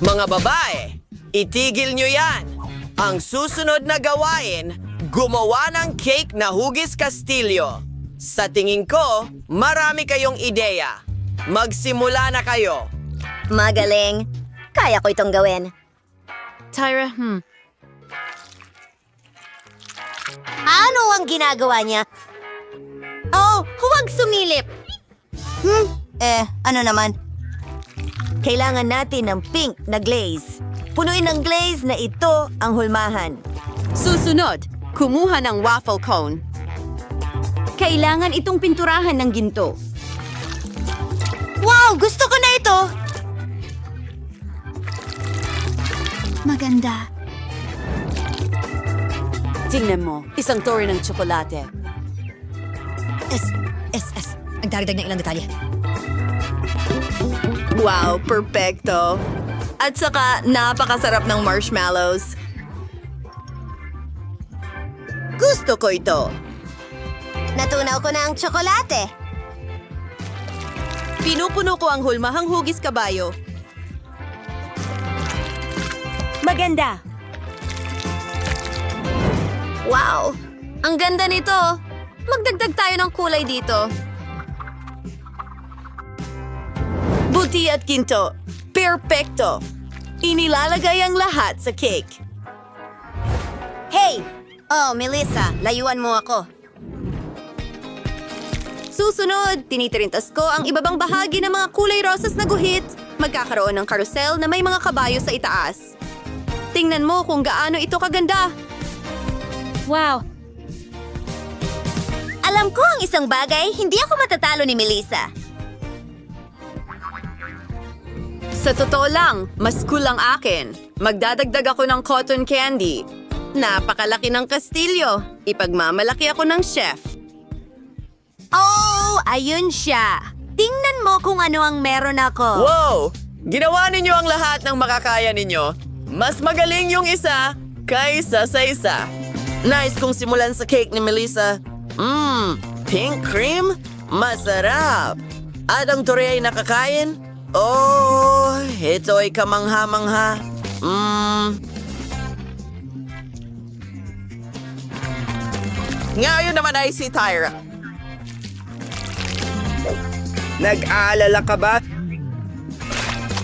Mga babae, itigil nyo yan! Ang susunod na gawain, gumawa ng cake na hugis kastilyo. Sa tingin ko, marami kayong ideya. Magsimula na kayo. Magaling. Kaya ko itong gawin. Tyra, Ano ang ginagawa niya? Oh, huwag sumilip! Ano naman? Kailangan natin ng pink na glaze. Punuin ng glaze na ito ang hulmahan. Susunod, kumuha ng waffle cone. Kailangan itong pinturahan ng ginto. Wow! Gusto ko na ito! Maganda. Tingnan mo, isang tore ng tsokolate. Nagdaragdag ng ilang detalye. Wow, perfecto. At saka, napakasarap ng marshmallows. Gusto ko ito. Natunaw ko na ang tsokolate. Pinupuno ko ang hulmahang hugis kabayo. Maganda. Wow! Ang ganda nito. Magdagdag tayo ng kulay dito. Buti at ginto. Perfecto. Inilalagay ang lahat sa cake. Hey! Oh, Melissa, layuan mo ako. Susunod, tinitirintas ko ang ibabang bahagi ng mga kulay rosas na guhit. Magkakaroon ng karusel na may mga kabayo sa itaas. Tingnan mo kung gaano ito kaganda. Wow! Alam ko ang isang bagay, hindi ako matatalo ni Melissa. Sa totoo lang, mas cool ang akin. Magdadagdag ako ng cotton candy. Napakalaki ng kastilyo. Ipagmamalaki ako ng chef. Oh, ayun siya. Tingnan mo kung ano ang meron ako. Wow! Ginawa ninyo ang lahat ng makakaya ninyo. Mas magaling yung isa kaysa sa isa. Nice kung simulan sa cake ni Melissa. Pink cream? Masarap. At ang tore ay nakakain? Oh, ito ay kamangha-mangha. Ngayon naman ay si Tyra. Nag-aalala ka ba?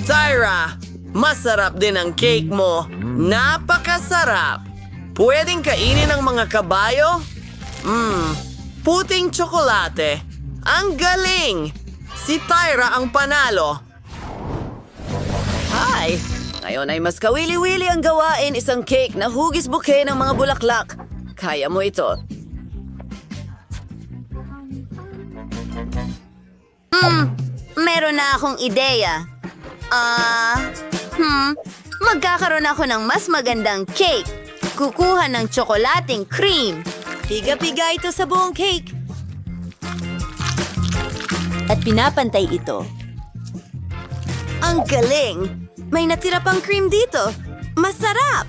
Tyra, masarap din ang cake mo. Napakasarap. Pwedeng kainin ng mga kabayo? Puting tsokolate. Ang galing! Si Tyra ang panalo. Hi! Ngayon ay mas kawili-wili ang gawain isang cake na hugis bouquet ng mga bulaklak. Kaya mo ito. Meron na akong ideya. Magkakaroon ako ng mas magandang cake. Kukuha ng tsokolating cream. Piga-piga ito sa buong cake. At pinapantay ito. Ang galing! May natira pang cream dito. Masarap!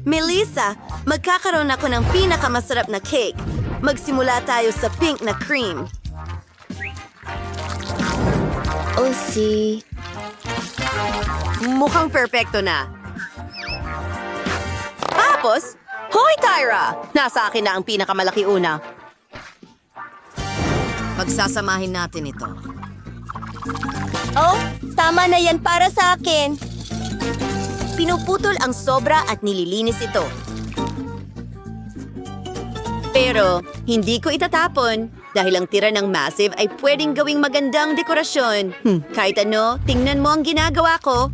Melissa, magkakaroon ako ng pinakamasarap na cake. Magsimula tayo sa pink na cream. Mukhang perpekto na. Tapos, hoy Tyra! Nasa akin na ang pinakamalaki una. Pagsasamahin natin ito. Oh, tama na yan para sa akin. Pinuputol ang sobra at nililinis ito. Pero, hindi ko itatapon dahil ang tira ng massive ay pwedeng gawing magandang dekorasyon. Kahit ano, tingnan mo ang ginagawa ko.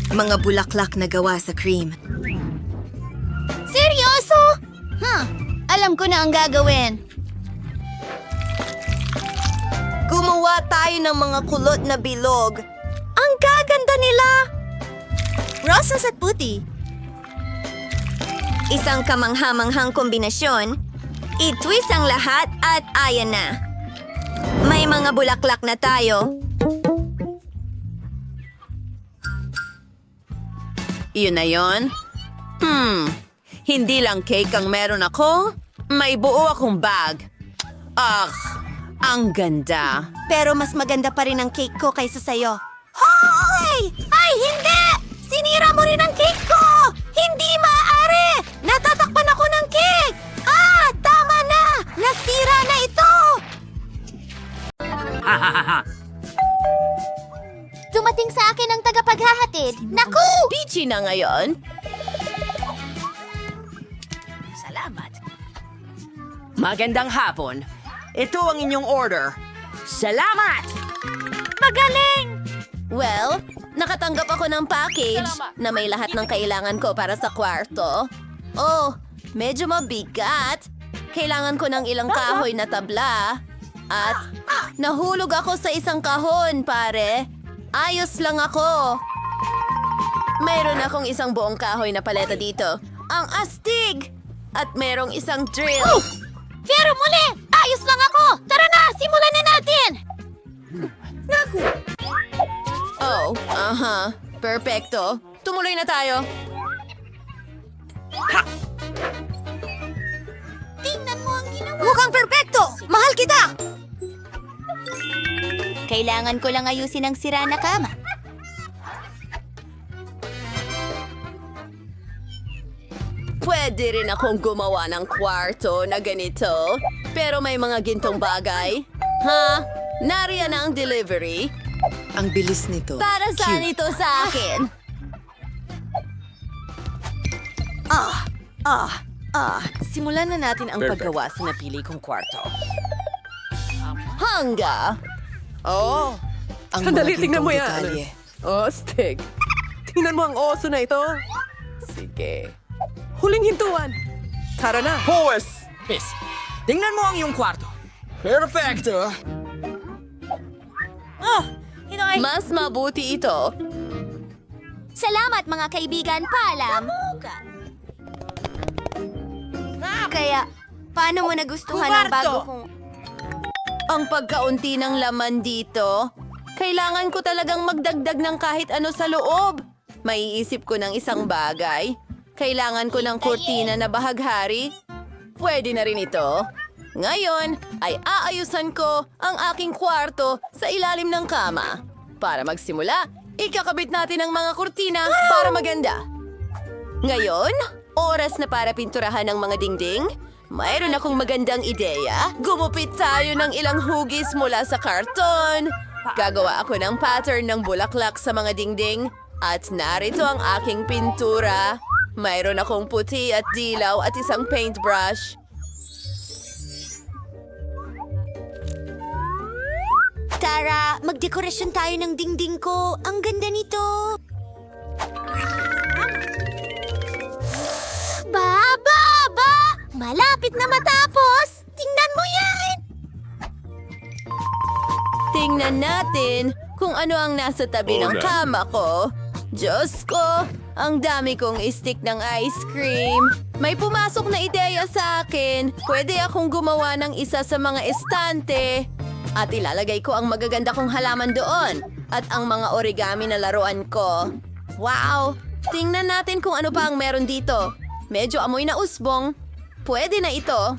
Mga bulaklak na gawa sa cream. Seryoso? Alam ko na ang gagawin. Gumawa tayo ng mga kulot na bilog. Ang gaganda nila! Rosas at puti. Isang kamanghamanghang kombinasyon. I-twist ang lahat at ayan na. May mga bulaklak na tayo. Iyon na yon. Hindi lang cake ang meron ako. May buo akong bag. Ang ganda. Pero mas maganda pa rin ang cake ko kaysa sa'yo. Hoy! Ay, hindi! Sinira mo rin ang cake ko! Hindi maaari! Natatakpan ako ng cake! Tama na! Nasira na ito! Dumating sa akin ang tagapaghahatid. Naku! Peachy na ngayon. Magandang hapon. Ito ang inyong order. Salamat! Magaling! Well, nakatanggap ako ng package na may lahat ng kailangan ko para sa kwarto. Oh, medyo mabigat. Kailangan ko ng ilang kahoy na tabla. At nahulog ako sa isang kahon, pare. Ayos lang ako. Mayroon akong isang buong kahoy na paleta dito. Ang astig! At merong isang drill. Pero muli! Ayos lang ako! Tara na! Simulan na natin! Naku! Oh, Perfecto. Tumuloy na tayo. Tingnan mo ang ginawa. Mukhang perfecto! Mahal kita! Kailangan ko lang ayusin ang sira na kama. Pwede rin akong gumawa ng kwarto na ganito. Pero may mga gintong bagay. Nariyan na ang delivery. Ang bilis nito. Para saan ito sa akin? Simulan na natin ang paggawa sa napili kong kwarto. Hangga! Ang Sandali, tingnan mo yan. Detalye. Astig. Tingnan mo ang oso na ito. Sige. Huling hintuan. Tara na. Pwes! Miss, tingnan mo ang iyong kwarto. Perfecto! Mas mabuti ito. Salamat mga kaibigan, paalam. Kaya, paano mo nagustuhan ang bago kong... Ang pagkaunti ng laman dito, kailangan ko talagang magdagdag ng kahit ano sa loob. Maiisip ko ng isang bagay. Kailangan ko ng kurtina na bahaghari. Pwede na rin ito. Ngayon ay aayusan ko ang aking kwarto sa ilalim ng kama. Para magsimula, ikakabit natin ang mga kurtina para maganda. Ngayon, oras na para pinturahan ang mga dingding. Mayroon akong magandang ideya. Gumupit tayo ng ilang hugis mula sa karton. Gagawa ako ng pattern ng bulaklak sa mga dingding. At narito ang aking pintura. Mayroon akong puti at dilaw at isang paintbrush. Tara, magdekorasyon tayo ng dingding ko. Ang ganda nito. Ba! Malapit na matapos! Tingnan mo yan! Tingnan natin kung ano ang nasa tabi ng kama ko. Diyos ko, ang dami kong stick ng ice cream. May pumasok na ideya sa akin. Pwede akong gumawa ng isa sa mga estante. At ilalagay ko ang magaganda kong halaman doon. At ang mga origami na laruan ko. Wow! Tingnan natin kung ano pa ang meron dito. Medyo amoy na usbong. Pwede na ito.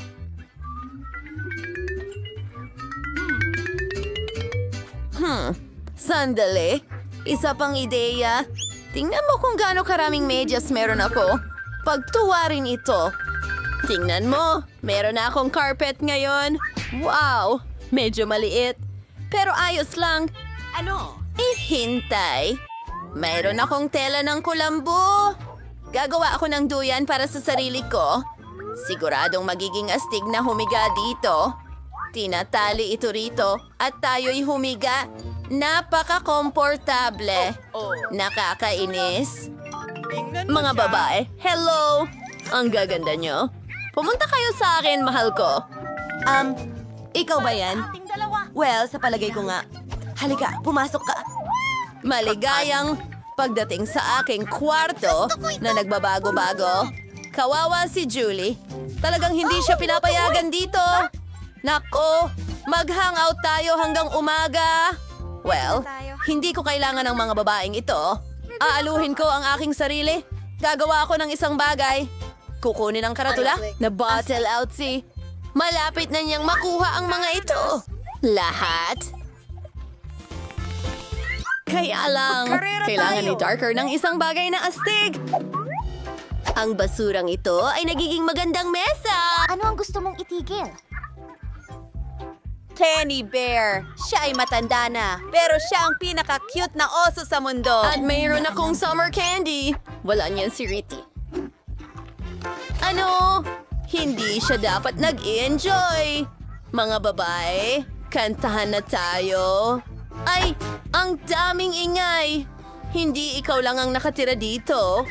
Sandali. Isa pang ideya. Tingnan mo kung gaano karaming medyas meron ako. Pagtuwarin ito. Tingnan mo, meron na akong carpet ngayon. Wow, medyo maliit. Pero ayos lang. Ano? Hintay. Mayroon akong tela ng kulambo. Gagawa ako ng duyan para sa sarili ko. Siguradong magiging astig na humiga dito. Tinatali ito rito at tayo'y humiga. Napaka-komportable. Nakakainis. Mga babae, hello! Ang gaganda nyo. Pumunta kayo sa akin, mahal ko. Ikaw ba yan? Well, sa palagay ko nga. Halika, pumasok ka. Maligayang pagdating sa aking kwarto na nagbabago-bago. Kawawa si Julie. Talagang hindi siya pinapayagan dito. Nako, mag-hangout tayo hanggang umaga. Well, hindi ko kailangan ng mga babaeng ito. Aaluhin ko ang aking sarili. Gagawa ako ng isang bagay. Kukunin ang karatula na bottle outsy. Malapit na niyang makuha ang mga ito. Lahat. Kaya lang, kailangan ni Darker ng isang bagay na astig. Ang basurang ito ay nagiging magandang mesa. Ano ang gusto mong itigil? Tenny Bear. Siya ay matanda na, pero siya ang pinaka-cute na oso sa mundo. At mayroon akong summer candy. Wala niyan si Ritty. Ano? Hindi siya dapat nag-enjoy. Mga babae, kantahan na tayo. Ay, ang daming ingay. Hindi ikaw lang ang nakatira dito.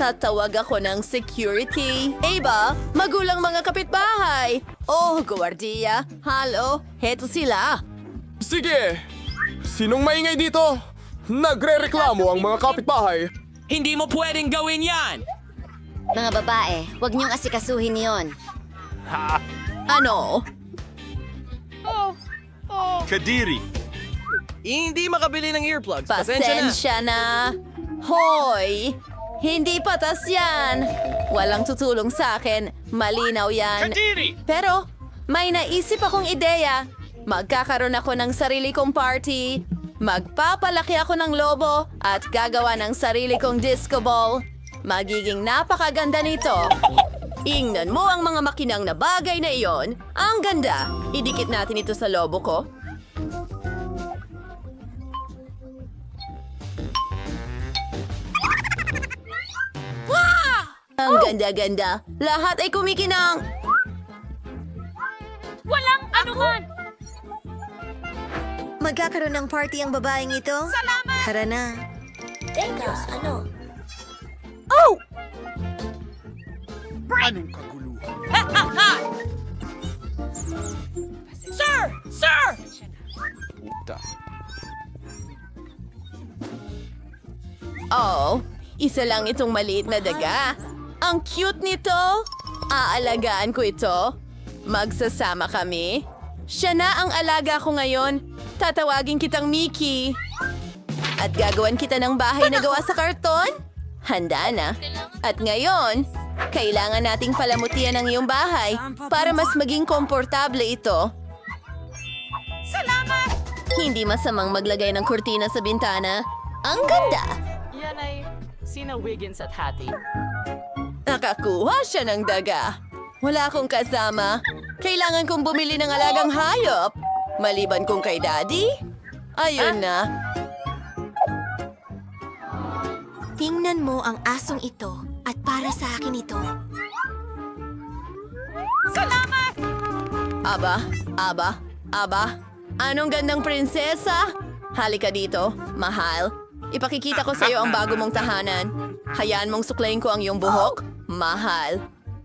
Tatawag ako ng security. Aba, magulang mga kapitbahay. Oh, gwardiya. Halo, heto sila. Sige! Sinong maingay dito? Nagre-reklamo ang mga kapitbahay. Hindi mo pwedeng gawin yan! Mga babae, huwag niyong asikasuhin yon. Ano? Kadiri. Hindi makabili ng earplugs. Pasensya na. Pasensya na. Hoy! Hindi patas yan. Walang tutulong sa akin. Malinaw yan. Pero may naisip akong ideya. Magkakaroon ako ng sarili kong party. Magpapalaki ako ng lobo at gagawa ng sarili kong disco ball. Magiging napakaganda nito. Ingnan mo ang mga makinang na bagay na iyon. Ang ganda. Idikit natin ito sa lobo ko. Ang ganda-ganda. Lahat ay kumikinang. Walang anuman! Magkakaroon ng party ang babaeng ito? Salamat! Tara na. Teka, ano? Oh! Anong kaguluhan? Sir! Sir! Oh, isa lang itong maliit na daga. Ang cute nito. Aalagaan ko ito. Magsasama kami. Siya na ang alaga ko ngayon. Tatawagin kitang Mickey. At gagawan kita ng bahay na gawa sa karton? Handa na. At ngayon, kailangan nating palamutian ang iyong bahay para mas maging komportable ito. Salamat! Hindi masamang maglagay ng kurtina sa bintana. Ang ganda! Yan ay Sina Wiggins at Hattie. Nakakuha siya ng daga. Wala akong kasama. Kailangan kong bumili ng alagang hayop. Maliban kung kay Daddy. Ayun na. Tingnan mo ang asong ito at para sa akin ito. Aba. Anong gandang prinsesa? Halika dito, mahal. Ipakikita ko sa'yo ang bago mong tahanan. Hayaan mong suklayin ko ang iyong buhok, mahal.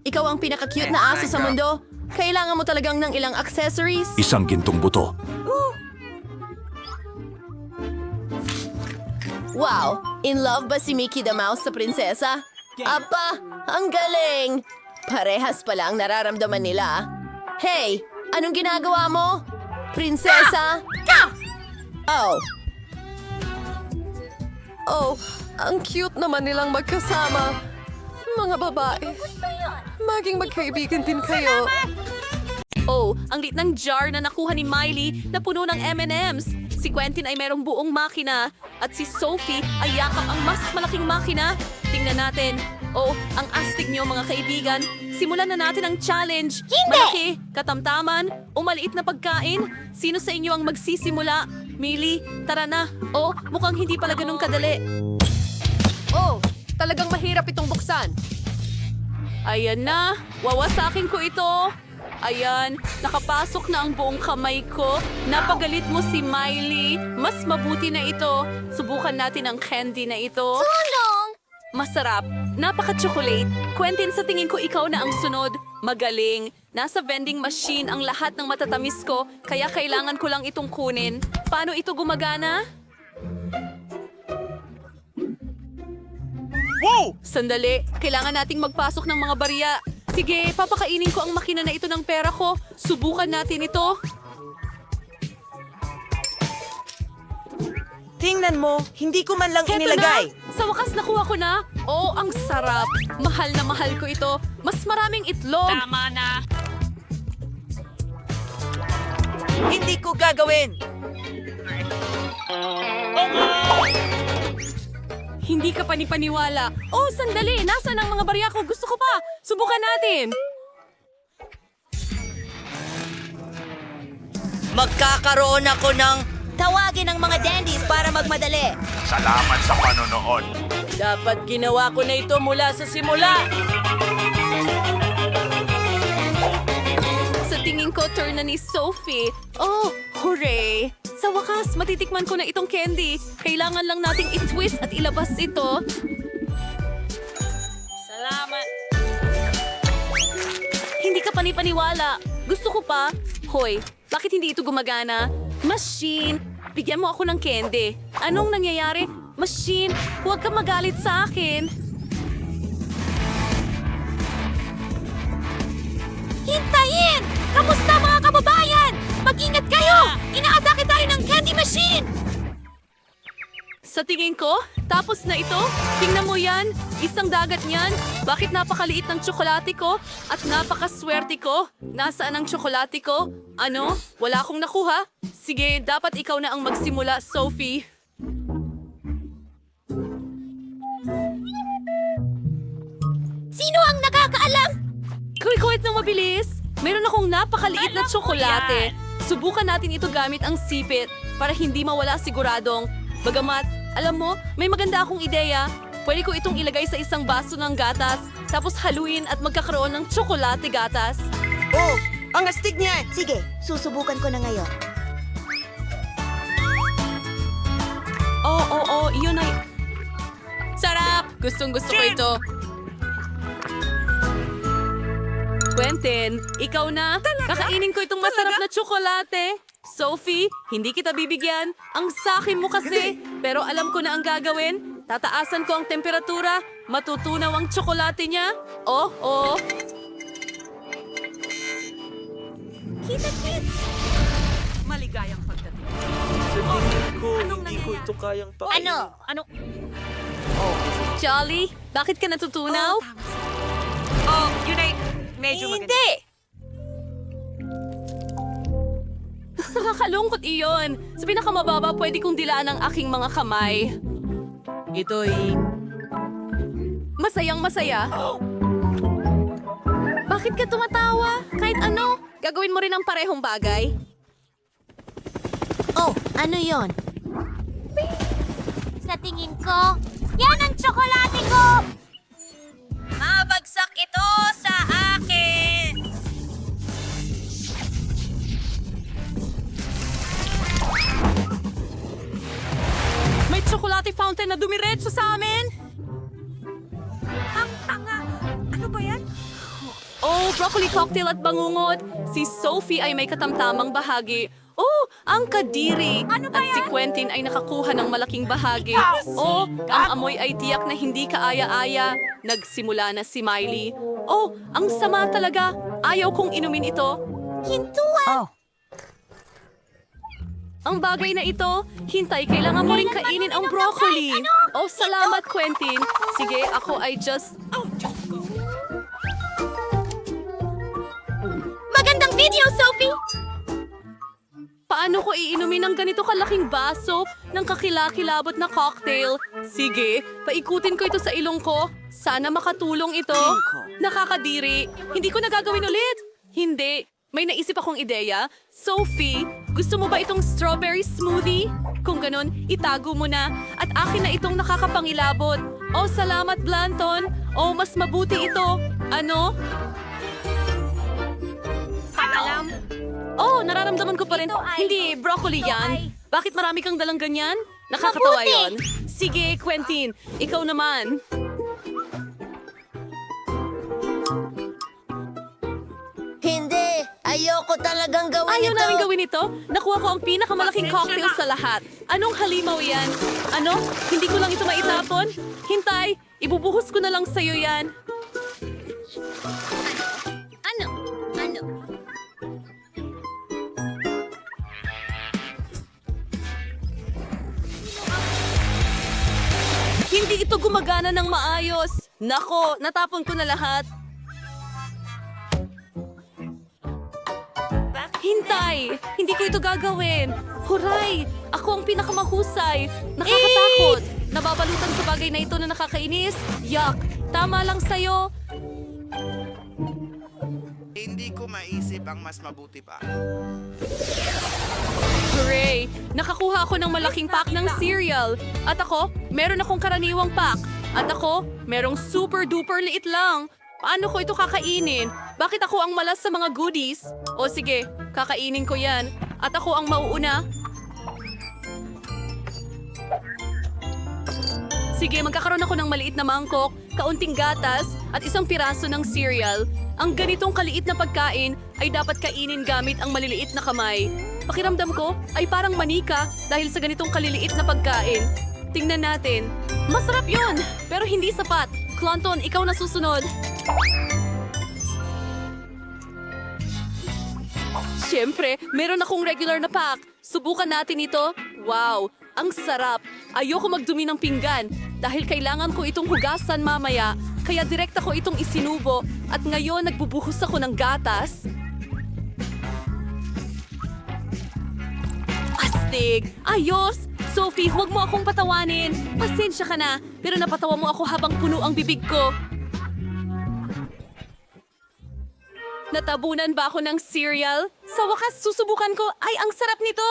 Ikaw ang pinaka-cute na aso sa mundo. Kailangan mo talagang ng ilang accessories. Isang gintong buto. Wow! In love ba si Mickey the Mouse sa prinsesa? Apa! Ang galing! Parehas pala ang nararamdaman nila. Hey! Anong ginagawa mo? Prinsesa? Oh, ang cute naman nilang magkasama. Mga babae. Maging magkaibigan din kayo. Oh, ang lit ng jar na nakuha ni Miley na puno ng M&M's. Si Quentin ay merong buong makina at si Sophie ay yakap ang mas malaking makina. Tingnan natin. Oh, ang astig niyo mga kaibigan. Simulan na natin ang challenge. Hindi! Malaki, katamtaman, o maliit na pagkain. Sino sa inyo ang magsisimula? Miley, tara na. Oh, mukhang hindi pala ganun kadali. Oh, talagang mahirap itong buksan. Ayan na, wawasakin ko ito. Ayan, nakapasok na ang buong kamay ko. Napagalit mo si Miley. Mas mabuti na ito. Subukan natin ang candy na ito. Tulong! Masarap. Napaka-chocolate. Quentin, sa tingin ko ikaw na ang sunod. Magaling. Nasa vending machine ang lahat ng matatamis ko, kaya kailangan ko lang itong kunin. Paano ito gumagana? Wow! Sandali, kailangan nating magpasok ng mga barya. Sige, papakainin ko ang makina na ito ng pera ko. Subukan natin ito. Tingnan mo, hindi ko man lang Heto inilagay. na! Sa wakas nakuha ko na. Oh, ang sarap. Mahal na mahal ko ito. Mas maraming itlog. Tama na. Hindi ko gagawin. Hindi ka panipaniwala. Oh, sandali. Nasaan ang mga barya ko? Gusto ko pa. Subukan natin. Magkakaroon ako ng... Tawagin ang mga dandies para magmadali. Salamat sa panonood. Dapat ginawa ko na ito mula sa simula. Sa tingin ko, turn na ni Sophie. Oh, hooray! Sa wakas, matitikman ko na itong candy. Kailangan lang nating i-twist at ilabas ito. Salamat. Hindi ka panipaniwala. Gusto ko pa. Hoy, bakit hindi ito gumagana? Machine, bigyan mo ako ng candy. Anong nangyayari? Machine, huwag ka magalit sa akin. Hintayin! Kamusta mga kababayan? Mag-ingat kayo! Inaatake tayo ng candy machine! Sa tingin ko, tapos na ito. Tingnan mo yan. Isang dagat niyan. Bakit napakaliit ng tsokolate ko? At napakaswerte ko. Nasaan ang tsokolate ko? Ano? Wala akong nakuha? Sige, dapat ikaw na ang magsimula, Sophie. Sino ang nakakaalam? Kuwit ng mabilis. Meron akong napakaliit na tsokolate. Subukan natin ito gamit ang sipit para hindi mawala siguradong. Bagamat, alam mo, may maganda akong ideya. Pwede ko itong ilagay sa isang baso ng gatas, tapos haluin at magkakaroon ng tsokolate gatas. Oh, ang astig niya. Sige, susubukan ko na ngayon. Oo, yun ay... Sarap! Gustong-gusto ko ito. Quentin, ikaw na. Kakainin ko itong masarap na tsokolate. Sophie, hindi kita bibigyan. Ang sakin mo kasi. Pero alam ko na ang gagawin. Tataasan ko ang temperatura. Matutunaw ang tsokolate niya. Oh. Kita-kits! Maligayang pagdating. Hindi ko ito kayang Ano? Jolly, bakit ka natutunaw? yun ay medyo Hindi! Nakakalungkot iyon. Sa pinakamababa, pwede kong dilaan ang aking mga kamay. Ito'y... masayang masaya. Bakit ka tumatawa? Kahit ano, gagawin mo rin ang parehong bagay. Oh, ano yon? Sa tingin ko, yan ang tsokolate ko! Mabagsak ito sa akin! May tsokolate fountain na dumiretso sa amin! Ang tanga! Ano ba yan? Oh, broccoli cocktail at bangungot. Si Sophie ay may katamtamang bahagi. Oh, ang kadiri. Ano ba at si yan? Quentin ay nakakuha ng malaking bahagi. Oh, ang amoy ay tiyak na hindi kaaya-aya. Nagsimula na si Miley. Oh, ang sama talaga. Ayaw kong inumin ito. Hintuan! Ang bagay na ito, hintay, kailangan mo rin kainin ang broccoli. Oh, salamat, Quentin. Sige, ako ay just... Magandang video, Sophie! Paano ko iinumin ng ganito kalaking baso ng kakilakilabot na cocktail? Sige, paikutin ko ito sa ilong ko. Sana makatulong ito. Nakakadiri. Hindi ko nagagawin ulit. Hindi. May naisip akong ideya. Sophie, gusto mo ba itong strawberry smoothie? Kung ganun, itago mo na. At akin na itong nakakapangilabot. Oh, salamat, Blanton. Oh, mas mabuti ito. Ano? Alam, Oh, nararamdaman ko pa rin. Hindi, broccoli yan. Bakit marami kang dalang ganyan? Nakakatawa Mabuti. yon. Sige, Quentin. Ikaw naman. hindi! Ayoko talagang gawin Ayaw ito! namin gawin ito. Nakuha ko ang pinakamalaking cocktail sa lahat. Anong halimaw yan? Ano? Hindi ko lang ito maitapon? Hintay, ibubuhos ko na lang sa'yo yan. Ano? Ano? Hindi ito gumagana ng maayos. Nako, natapon ko na lahat. Hintay! Hindi ko ito gagawin. Huray! Ako ang pinakamahusay. Nakakatakot. Nababalutan sa bagay na ito na nakakainis. Yuck! Tama lang sa'yo. Hindi ko maisip ang mas mabuti pa. Hooray! Nakakuha ako ng malaking pack ng cereal. At ako, meron akong karaniwang pack. At ako, merong super duper liit lang. Paano ko ito kakainin? Bakit ako ang malas sa mga goodies? O sige, kakainin ko yan. At ako ang mauuna. Sige, magkakaroon ako ng maliit na mangkok, kaunting gatas, at isang piraso ng cereal. Ang ganitong kaliit na pagkain ay dapat kainin gamit ang maliliit na kamay. Pakiramdam ko ay parang manika dahil sa ganitong kaliliit na pagkain. Tingnan natin. Masarap yun, pero hindi sapat. Clanton, ikaw na susunod. Siyempre, meron akong regular na pack. Subukan natin ito. Wow, ang sarap. Ayoko magdumi ng pinggan dahil kailangan ko itong hugasan mamaya. Kaya direkta ko itong isinubo at ngayon nagbubuhos ako ng gatas. Astig! Ayos! Sophie, huwag mo akong patawanin. Pasensya ka na, pero napatawa mo ako habang puno ang bibig ko. Natabunan ba ako ng cereal? Sa wakas, susubukan ko. Ay, ang sarap nito!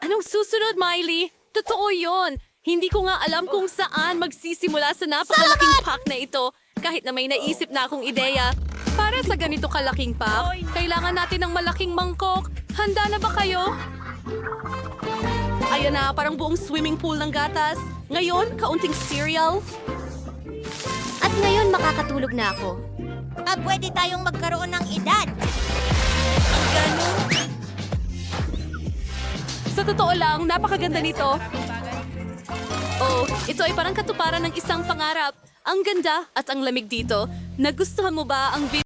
Anong susunod, Miley? Totoo yon. Hindi ko nga alam kung saan magsisimula sa napakalaking pack na ito. Kahit na may naisip na akong ideya. Para sa ganito kalaking pack, kailangan natin ng malaking mangkok. Handa na ba kayo? Ayan na, parang buong swimming pool ng gatas. Ngayon, kaunting cereal. At ngayon makakatulog na ako. Pwede tayong magkaroon ng edad. Ang ganun. Sa totoo lang, napakaganda nito. Oh, ito ay parang katuparan ng isang pangarap. Ang ganda at ang lamig dito. Nagustuhan mo ba ang video?